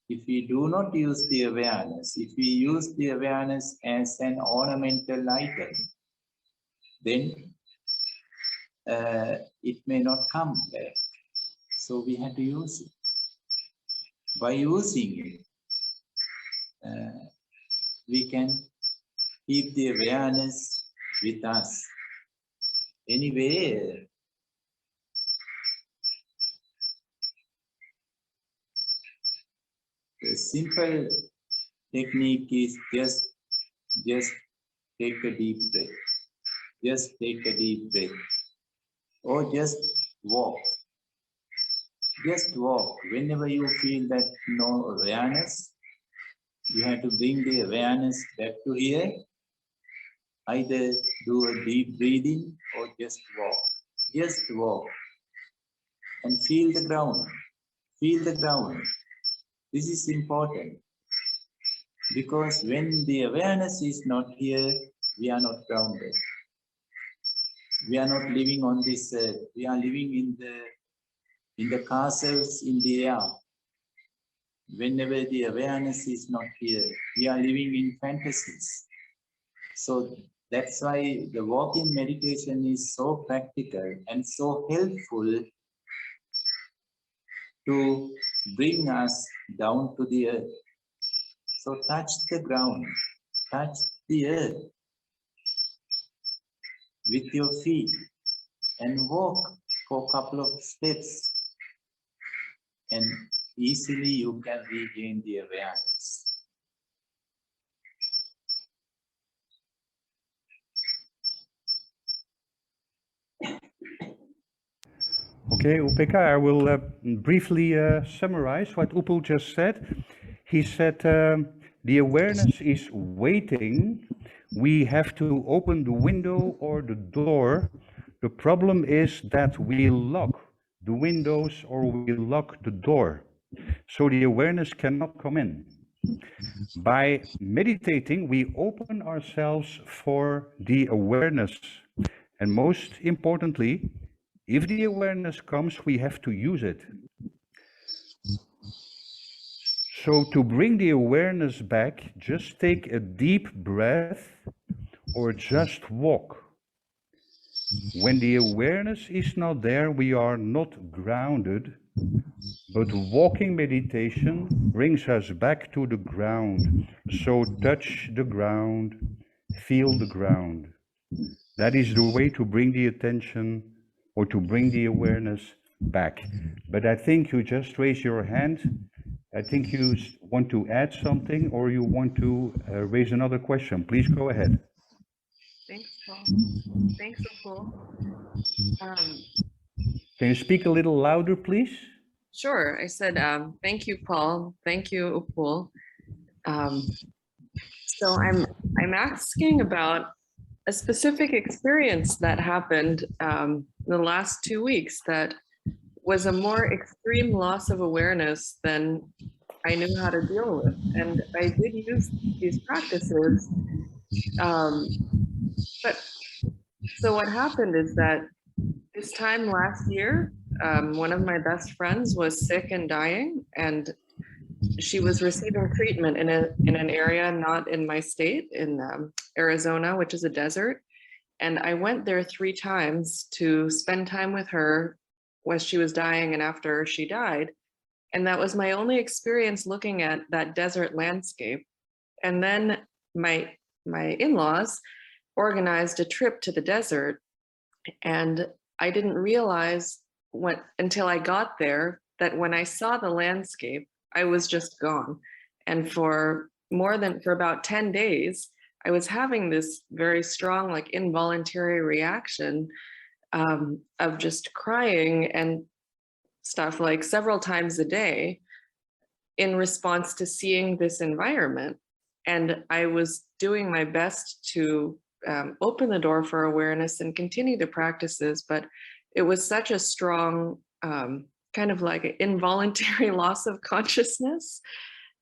If we do not use the awareness, if we use the awareness as an ornamental item, then it may not come back. So we have to use it. By using it, we can keep the awareness with us. Anyway, the simple technique is just take a deep breath. Just take a deep breath. Or just walk. Just walk. Whenever you feel that no awareness, you have to bring the awareness back to here. Either do a deep breathing or just walk. Just walk. And feel the ground. Feel the ground. This is important. Because when the awareness is not here, we are not grounded. We are not living on this earth. We are living in the castles in the air. Whenever the awareness is not here, we are living in fantasies. So that's why the walking meditation is so practical and so helpful to bring us down to the earth. So touch the ground, touch the earth with your feet and walk for a couple of steps, and easily you can regain the awareness. Okay, Upeka, I will briefly summarize what Upul just said. he said, the awareness is waiting. We have to open the window or the door. The problem is that we lock the windows or we lock the door. So the awareness cannot come in. By meditating, we open ourselves for the awareness. And most importantly, if the awareness comes, we have to use it. So to bring the awareness back, just take a deep breath or just walk. When the awareness is not there, we are not grounded, but walking meditation brings us back to the ground. So touch the ground, feel the ground. That is the way to bring the attention or to bring the awareness back. But I think you just raise your hand. I think you want to add something or you want to raise another question. Please go ahead. Thanks, Paul. Thanks, Paul. Can you speak a little louder, please? Sure. I said, thank you, Paul. Thank you, Upul. So I'm asking about a specific experience that happened the last 2 weeks that was a more extreme loss of awareness than I knew how to deal with. And I did use these practices. But so what happened is that this time last year, one of my best friends was sick and dying, and she was receiving treatment in an area not in my state, in Arizona, which is a desert. And I went there 3 times to spend time with her when she was dying and after she died. And that was my only experience looking at that desert landscape. And then my in-laws organized a trip to the desert, and I didn't realize until I got there that when I saw the landscape, I was just gone. And for about 10 days, I was having this very strong, like involuntary reaction of just crying and stuff, like several times a day in response to seeing this environment. And I was doing my best to open the door for awareness and continue the practices, but it was such a strong kind of like an involuntary loss of consciousness.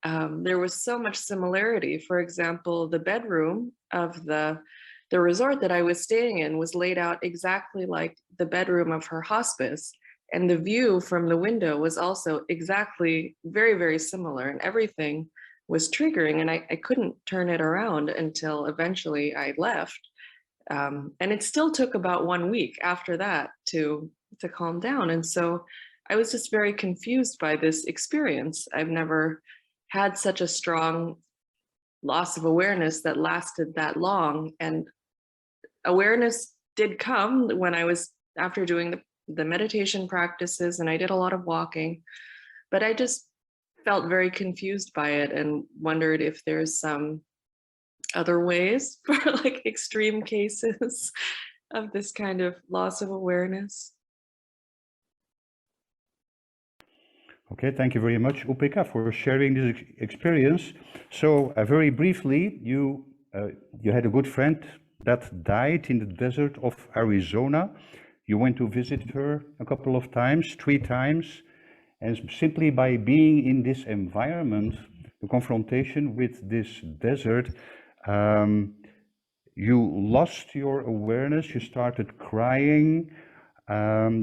There was so much similarity. For example, the bedroom of the resort that I was staying in was laid out exactly like the bedroom of her hospice. And the view from the window was also exactly very, very similar, and everything was triggering, and I couldn't turn it around until eventually I left. And it still took about 1 week after that to calm down. And so I was just very confused by this experience. I've never had such a strong loss of awareness that lasted that long. And awareness did come when I was after doing the meditation practices, and I did a lot of walking, but I just felt very confused by it and wondered if there's some other ways for like extreme cases of this kind of loss of awareness. Okay, thank you very much, Upika, for sharing this experience. So very briefly, you had a good friend that died in the desert of Arizona. You went to visit her a couple of times, 3 times, and simply by being in this environment, the confrontation with this desert, you lost your awareness, you started crying,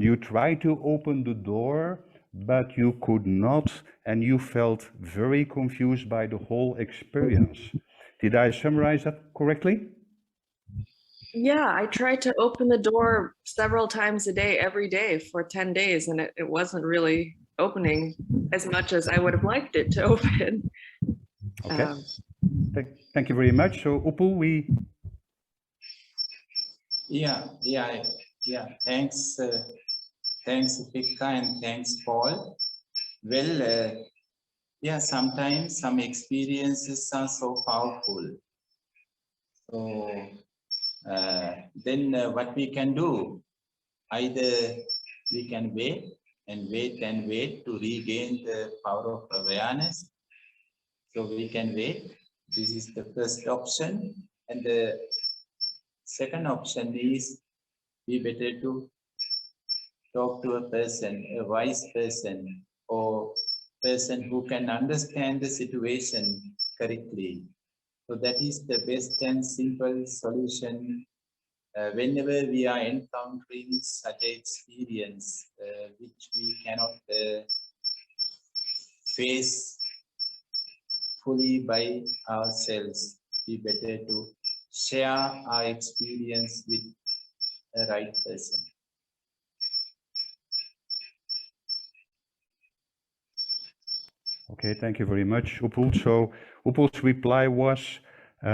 you tried to open the door, but you could not, and you felt very confused by the whole experience. Did I summarize that correctly? Yeah, I tried to open the door several times a day, every day for 10 days, and it wasn't really opening as much as I would have liked it to open. Okay. Thank you very much. So Upul, Yeah. Thanks, Upika, and thanks, Paul. Well, yeah, sometimes some experiences are so powerful. So then what we can do, either we can wait and wait to regain the power of awareness. So we can wait. This is the first option. And the second option is we better to talk to a person, a wise person, or person who can understand the situation correctly. So that is the best and simple solution whenever we are encountering such an experience which we cannot face fully by ourselves. We better to share our experience with the right person. Okay, thank you very much, Upul. So Upul's reply was,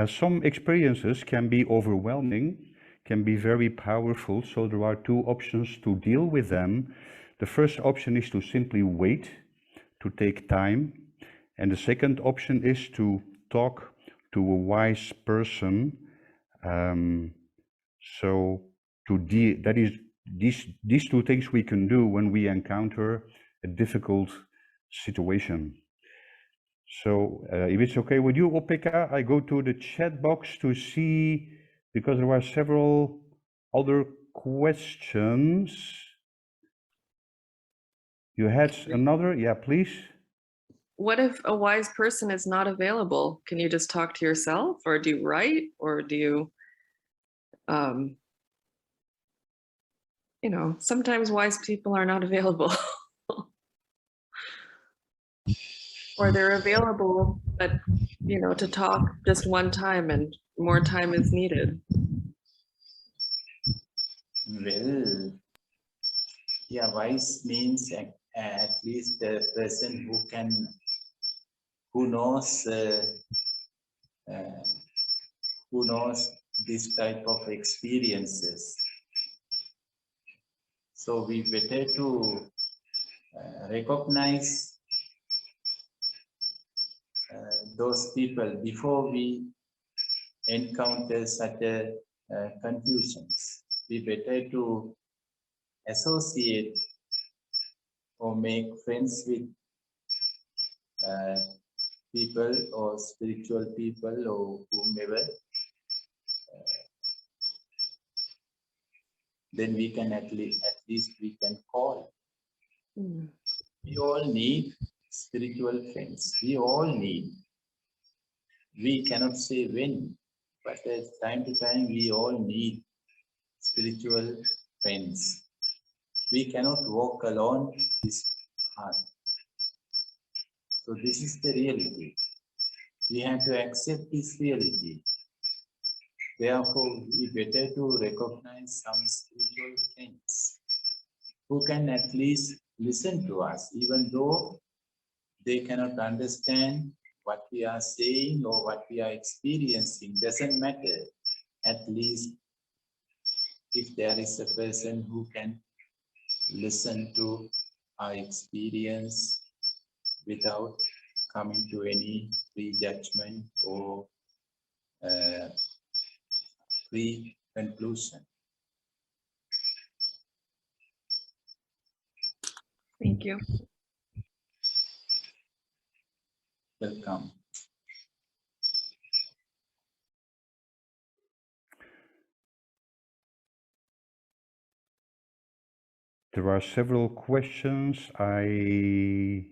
some experiences can be overwhelming, can be very powerful, so there are two options to deal with them. The first option is to simply wait, to take time, and the second option is to talk to a wise person. So that is these two things we can do when we encounter a difficult situation. So if it's okay with you, Opeka, I go to the chat box to see, because there are several other questions. You had another? Yeah, please. What if a wise person is not available? Can you just talk to yourself, or do you write, or do you, you know, sometimes wise people are not available. Or they're available, but, you know, to talk just one time and more time is needed. Well, yeah, wise means at least a person who knows this type of experiences. So we better to recognize those people before we encounter such a confusions. We better to associate or make friends with people or spiritual people or whomever. Then we can at least we can call. Mm. We all need spiritual friends. We all need. We cannot say when, but at time to time we all need spiritual friends. We cannot walk alone this path. So this is the reality. We have to accept this reality. Therefore, we better to recognize some spiritual friends who can at least listen to us, even though they cannot understand what we are saying or what we are experiencing. Doesn't matter. At least if there is a person who can listen to our experience without coming to any prejudgment or pre-conclusion. Thank you. Welcome. There are several questions. I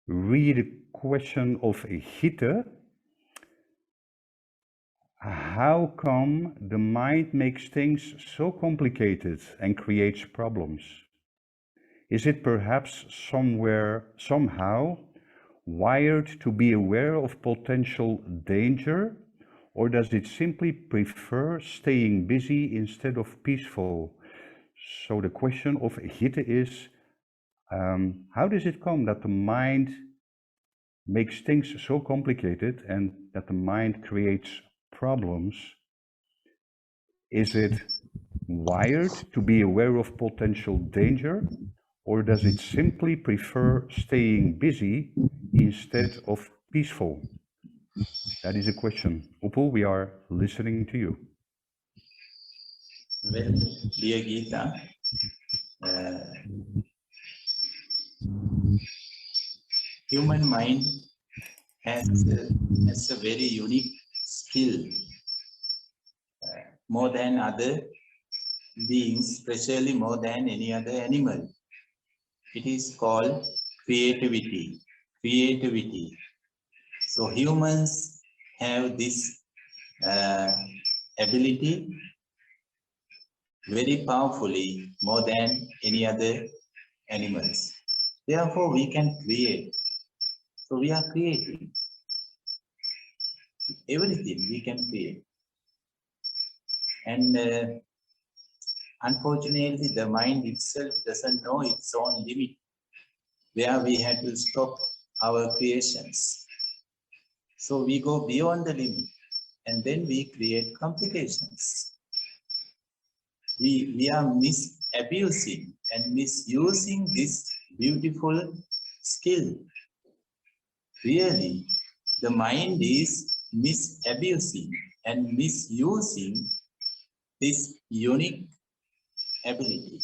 read a question of Gitte. How come the mind makes things so complicated and creates problems? Is it perhaps somehow wired to be aware of potential danger, or does it simply prefer staying busy instead of peaceful? So the question of Gitte is, how does it come that the mind makes things so complicated and that the mind creates problems? Is it wired to be aware of potential danger, or does it simply prefer staying busy instead of peaceful? That is a question. Upul, we are listening to you. Well, dear Gita, human mind has a very unique skill, more than other beings, especially more than any other animal. It is called creativity. Creativity. So humans have this ability very powerfully, more than any other animals. Therefore, we can create. So we are creating. Everything we can create. And unfortunately, the mind itself doesn't know its own limit, where we had to stop our creations. So we go beyond the limit, and then we create complications. We are misabusing and misusing this beautiful skill. Really, the mind is misabusing and misusing this unique ability.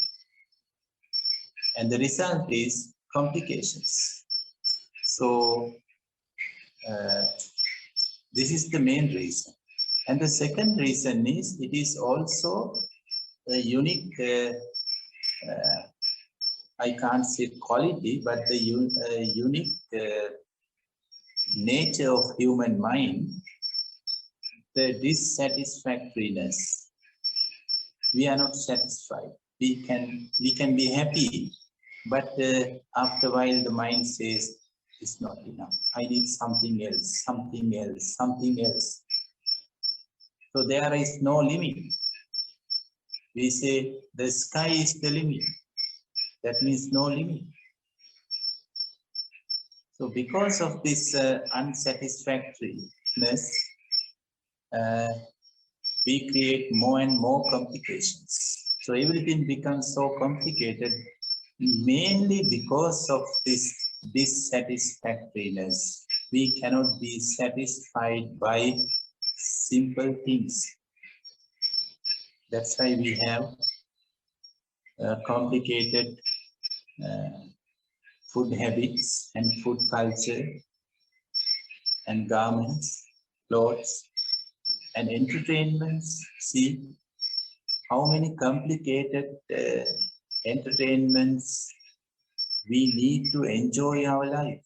And the result is complications. So this is the main reason. And the second reason is it is also a unique, I can't say quality, but the unique nature of human mind, the dissatisfactoriness. We are not satisfied. We can be happy, but after a while the mind says, it's not enough. I need something else, something else, something else. So there is no limit. We say the sky is the limit. That means no limit. So because of this unsatisfactoriness, we create more and more complications. So everything becomes so complicated, mainly because of this dissatisfactoriness. We cannot be satisfied by simple things. That's why we have complicated food habits and food culture and garments, clothes, and entertainments. See how many complicated entertainments we need to enjoy our life.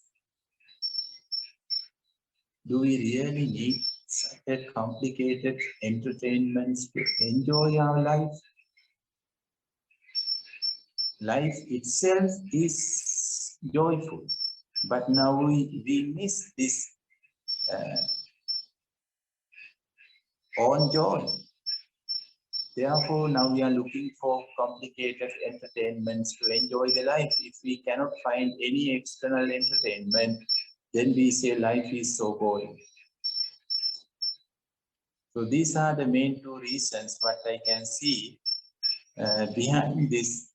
Do we really need such a complicated entertainments to enjoy our life? Life itself is joyful, but now we miss this own joy. Therefore, now we are looking for complicated entertainments to enjoy the life. If we cannot find any external entertainment, then we say life is so boring. So these are the main two reasons what I can see behind these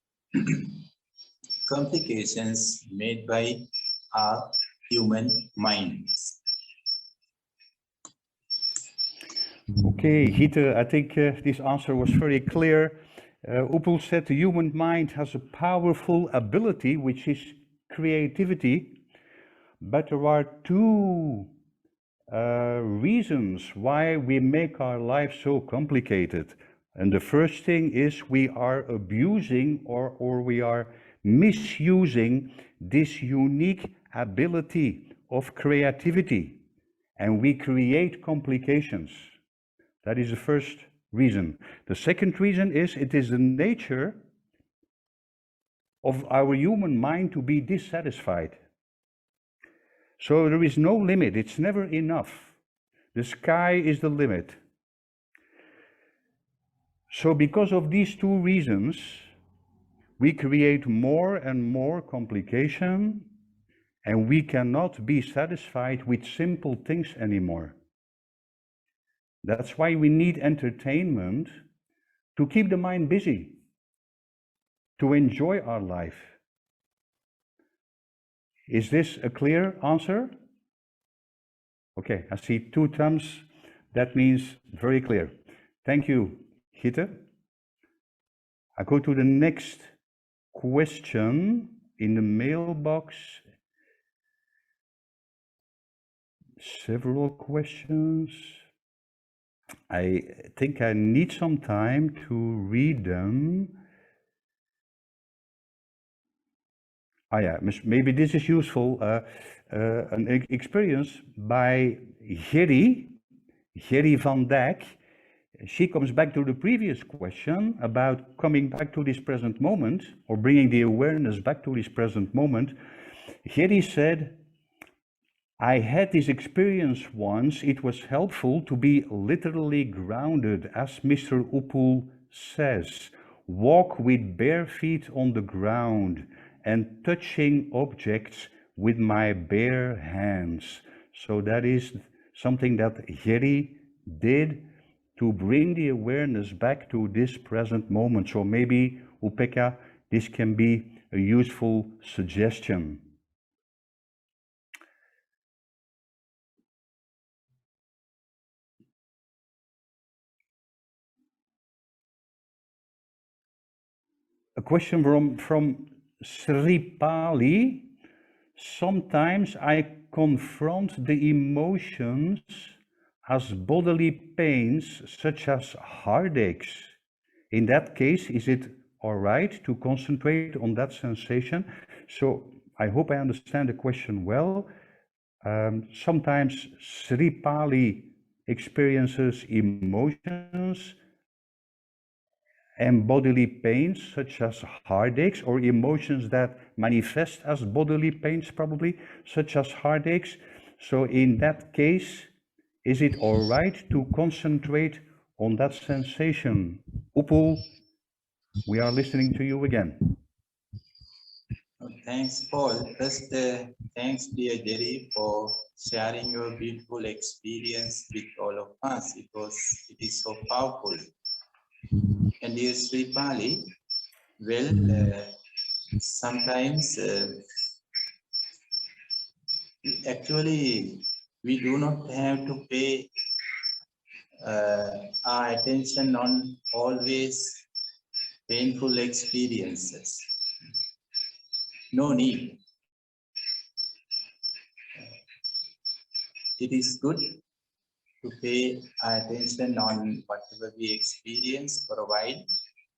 complications made by our human minds. Okay, Gita, I think this answer was very clear. Upul said the human mind has a powerful ability, which is creativity, but there are two reasons why we make our life so complicated. And the first thing is we are abusing or we are misusing this unique ability of creativity, and we create complications. That is the first reason. The second reason is it is the nature of our human mind to be dissatisfied. So there is no limit, it's never enough. The sky is the limit. So because of these two reasons, we create more and more complication, and we cannot be satisfied with simple things anymore. That's why we need entertainment to keep the mind busy, to enjoy our life. Is this a clear answer? Okay, I see two thumbs. That means very clear. Thank you, Gita. I go to the next question in the mailbox. several questions. I think I need some time to read them. Yeah, maybe this is useful. An experience by Gerry van Dijk. She comes back to the previous question about coming back to this present moment or bringing the awareness back to this present moment. Gerry said, I had this experience once. It was helpful to be literally grounded, as Mr. Upul says. Walk with bare feet on the ground and touching objects with my bare hands. So that is something that Gerry did to bring the awareness back to this present moment. So maybe, Upeka, this can be a useful suggestion. A question from Sripali. Sometimes I confront the emotions as bodily pains, such as heartaches. In that case, is it all right to concentrate on that sensation? So I hope I understand the question well. Sometimes Sripali experiences emotions and bodily pains, such as heartaches, or emotions that manifest as bodily pains, probably, such as heartaches. So in that case, is it all right to concentrate on that sensation? Upul, we are listening to you again. Thanks, Paul. First, thanks, dear Jerry, for sharing your beautiful experience with all of us. It is so powerful. And dear Sripali, well, sometimes actually we do not have to pay our attention on always painful experiences. No need. It is good to pay our attention on whatever we experience for a while,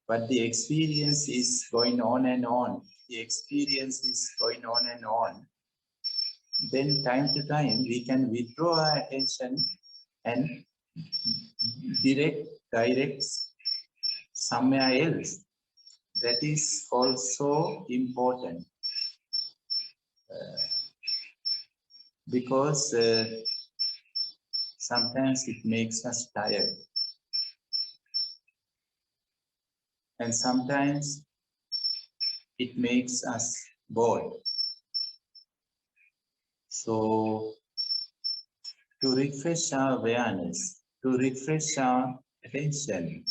but the experience is going on and on. The experience is going on and on. Then time to time we can withdraw our attention and direct somewhere else. That is also important because sometimes it makes us tired, and sometimes it makes us bored. So to refresh our awareness, to refresh our attention,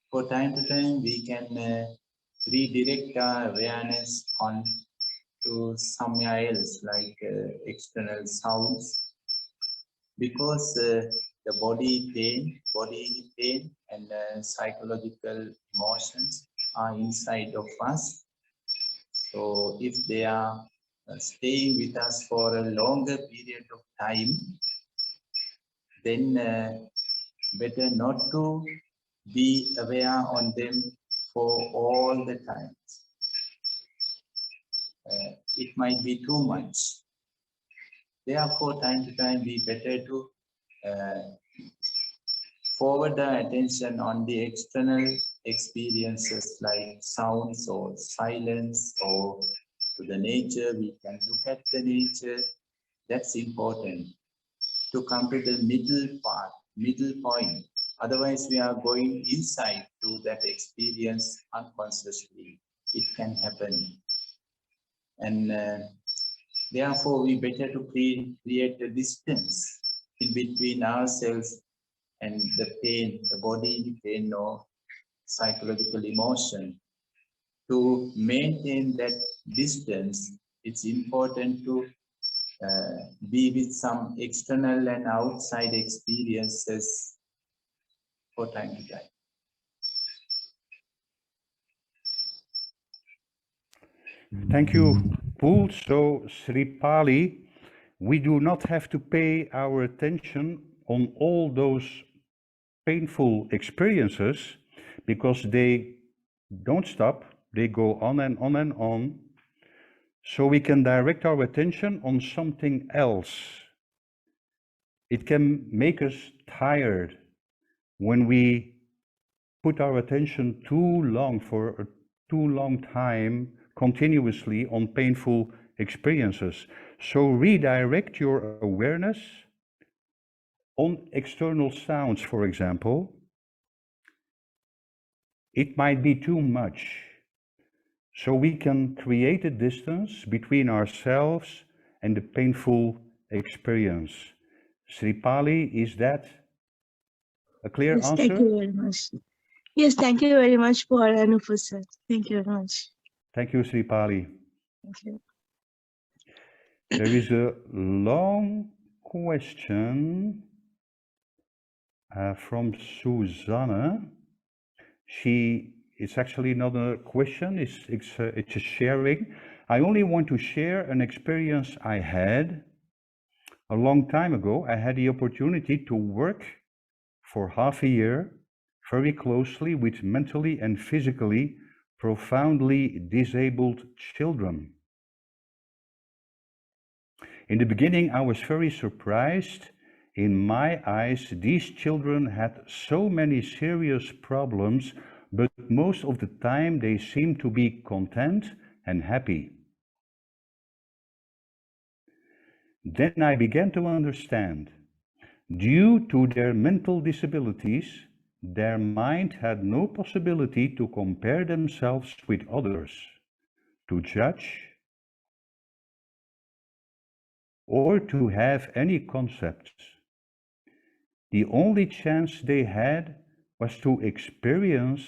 for time to time we can redirect our awareness on to somewhere else, like external sounds, because the body pain and psychological emotions are inside of us. So if they are staying with us for a longer period of time, then better not to be aware on them for all the time. It might be too much. Therefore, time to time, we better to forward our attention on the external experiences like sounds or silence or to the nature. We can look at the nature. That's important to come to the middle point. Otherwise, we are going inside to that experience unconsciously. It can happen. And therefore, we better to create a distance in between ourselves and the pain, the body pain or psychological emotion. To maintain that distance, it's important to be with some external and outside experiences for time to time. Thank you, Pool. So, Sripali, we do not have to pay our attention on all those painful experiences, because they don't stop, they go on and on and on. So we can direct our attention on something else. It can make us tired when we put our attention too long, for a too long time, continuously on painful experiences. So redirect your awareness on external sounds, for example. It might be too much. So we can create a distance between ourselves and the painful experience. Sripali, is that a clear Yes, answer? thank you very much. Yes, thank you very much for Anupa sir. Thank you very much. Thank you, Sripali. Thank you. There is a long question from Susanne. It's actually not a question, it's a sharing. I only want to share an experience I had a long time ago. I had the opportunity to work for half a year very closely with mentally and physically profoundly disabled children. In the beginning, I was very surprised. In my eyes, these children had so many serious problems, but most of the time they seemed to be content and happy. Then I began to understand. Due to their mental disabilities, their mind had no possibility to compare themselves with others, to judge, or to have any concepts. The only chance they had was to experience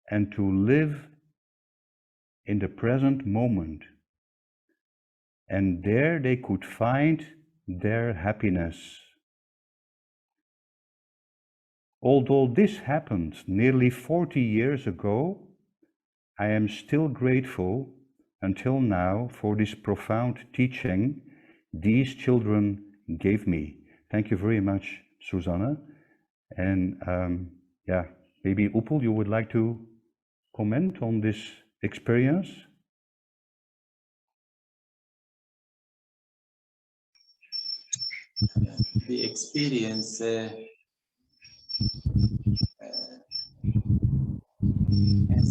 and to live in the present moment. And there they could find their happiness. Although this happened nearly 40 years ago, I am still grateful until now for this profound teaching these children gave me. Thank you very much, Susanne. And yeah, maybe Upul, you would like to comment on this experience? The experience has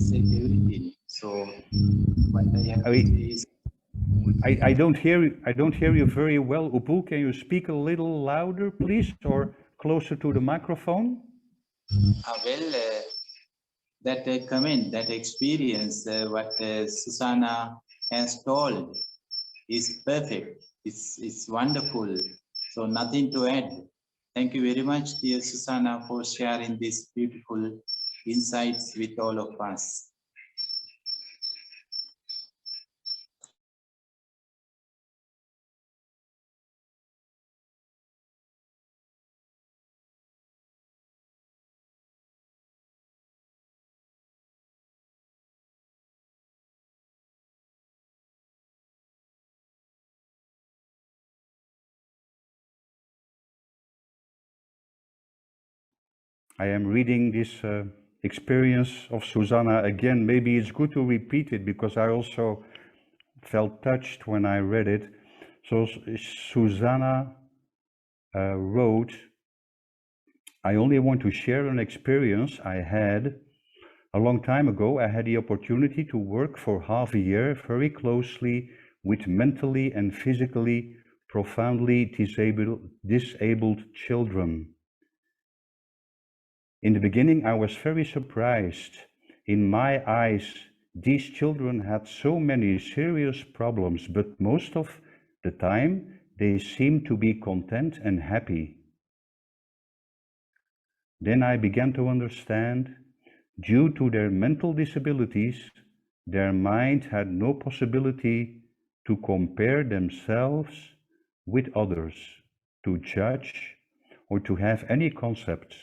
said everything. So what I have to say is, I don't hear you very well, Upul. Can you speak a little louder, please, or closer to the microphone? That comment, that experience, what Susanna has told is perfect. It's wonderful. So nothing to add. Thank you very much, dear Susanna, for sharing these beautiful insights with all of us. I am reading this experience of Susanna again. Maybe it's good to repeat it because I also felt touched when I read it. So Susanna wrote, I only want to share an experience I had a long time ago. I had the opportunity to work for half a year very closely with mentally and physically profoundly disabled children. In the beginning, I was very surprised. In my eyes, these children had so many serious problems, but most of the time, they seemed to be content and happy. Then I began to understand, due to their mental disabilities, their mind had no possibility to compare themselves with others, to judge, or to have any concepts.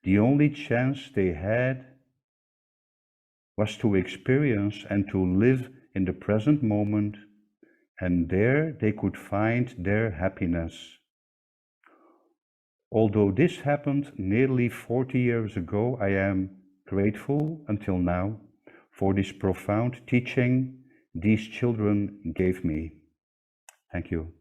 The only chance they had was to experience and to live in the present moment and there they could find their happiness. Although this happened nearly 40 years ago, I am grateful until now for this profound teaching these children gave me. Thank you.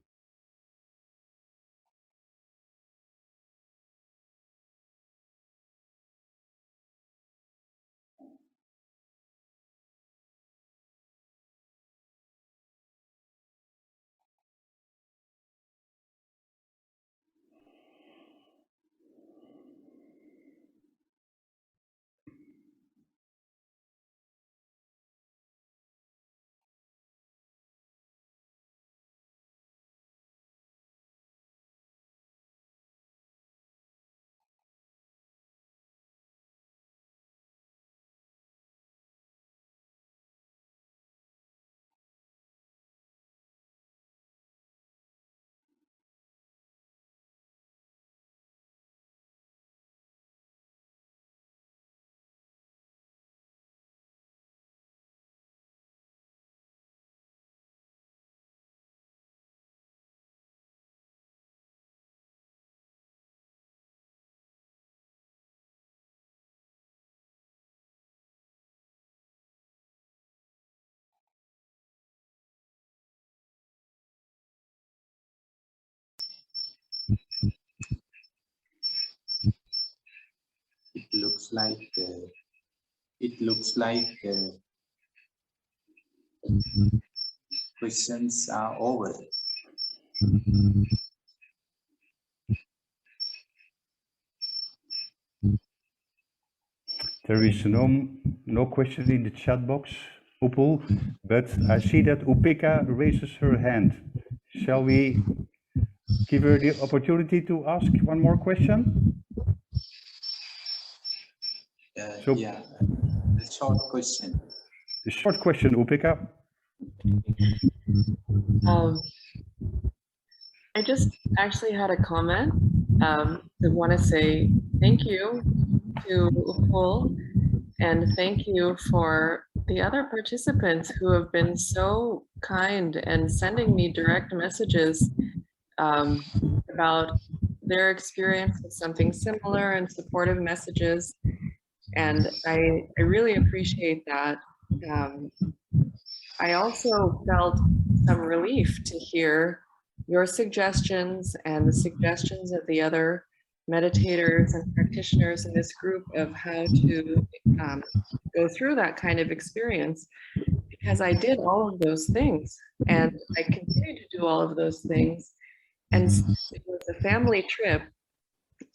It looks like questions are over. There is no question in the chat box, Upul, but I see that Upika raises her hand. Shall we give her the opportunity to ask one more question? Yeah, a short question. A short question, Upika. I just actually had a comment. I want to say thank you to Upul and thank you for the other participants who have been so kind and sending me direct messages about their experience with something similar and supportive messages. And I really appreciate that. I also felt some relief to hear your suggestions and the suggestions of the other meditators and practitioners in this group of how to go through that kind of experience, because I did all of those things and I continue to do all of those things. And it was a family trip.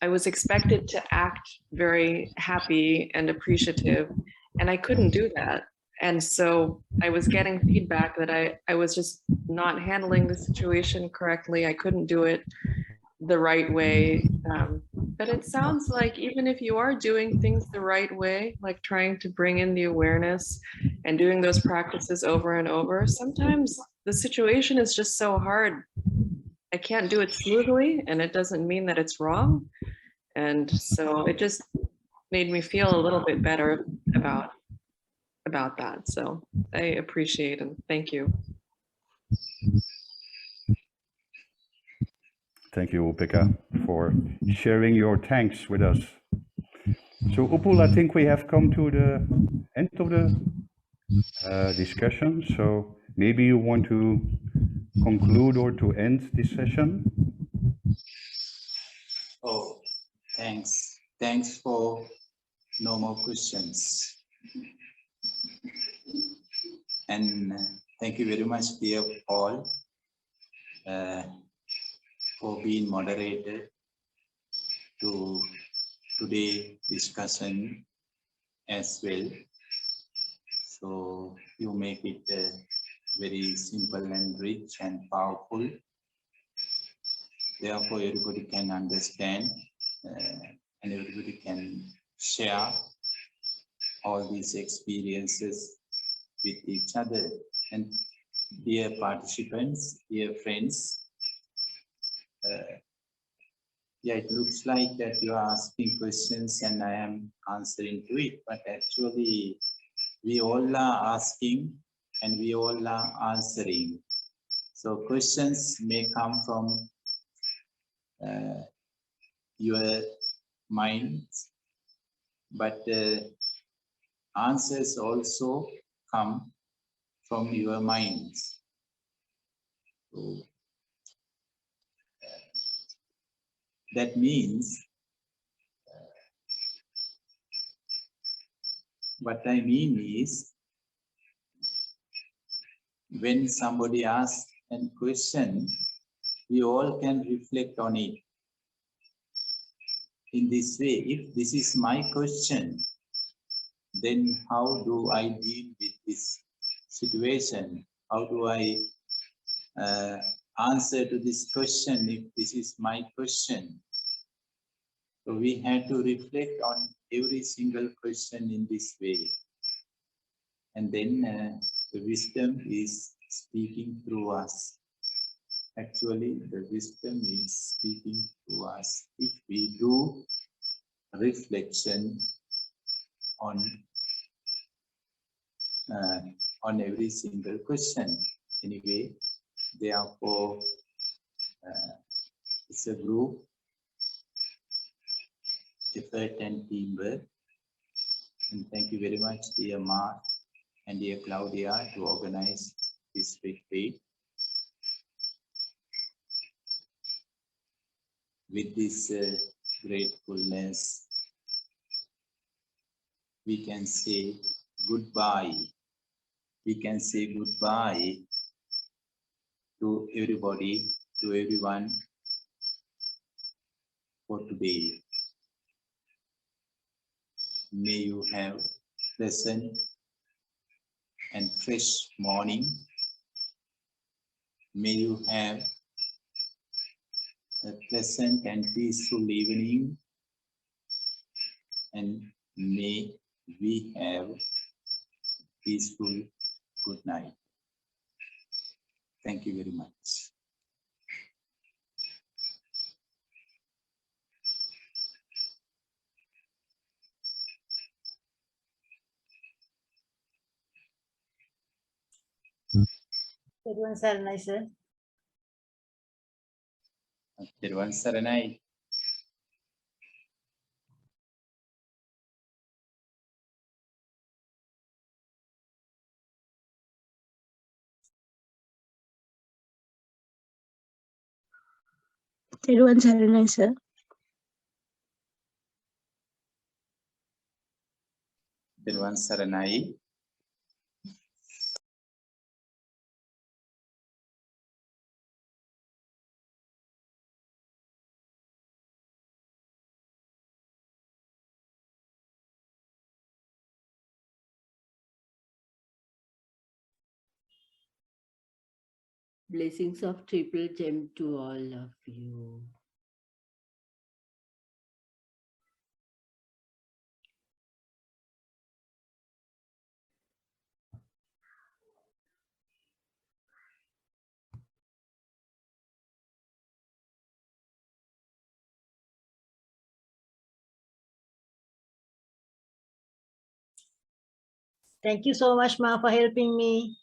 I was expected to act very happy and appreciative, and I couldn't do that. And so I was getting feedback that I was just not handling the situation correctly. I couldn't do it the right way. But it sounds like even if you are doing things the right way, like trying to bring in the awareness and doing those practices over and over, sometimes the situation is just so hard. I can't do it smoothly, and it doesn't mean that it's wrong. And so it just made me feel a little bit better about that. So I appreciate and thank you. Thank you, Upika, for sharing your thanks with us. So Upul, I think we have come to the end of the discussion. So maybe you want to conclude or to end this session? Oh, thanks. Thanks for no more questions. And thank you very much, dear Paul, for being moderator to today's discussion as well. So you make it very simple and rich and powerful. Therefore, everybody can understand and everybody can share all these experiences with each other. And dear participants, dear friends, yeah, it looks like that you are asking questions and I am answering to it, but actually we all are asking and we all are answering. So questions may come from your mind, but answers also come from your minds. So, that means, what I mean is, when somebody asks a question, we all can reflect on it. In this way, if this is my question, then how do I deal with this situation? How do I answer to this question if this is my question? So we have to reflect on every single question in this way. And then the wisdom is speaking through us. Actually, the wisdom is speaking to us if we do reflection on every single question. Anyway, therefore, it's a group effort and teamwork. And thank you very much, dear Mark and dear Claudia, to organize this retreat. With this gratefulness, we can say goodbye. We can say goodbye to everybody, to everyone for today. May you have pleasant and fresh morning. May you have a pleasant and peaceful evening, and may we have peaceful good night. Thank you very much. Tedwan Saranay, sir. Tedwan Saranay. Tedwan Saranay, sir. Tedwan Saranay. Blessings of triple gem to all of you. Thank you so much, Ma, for helping me.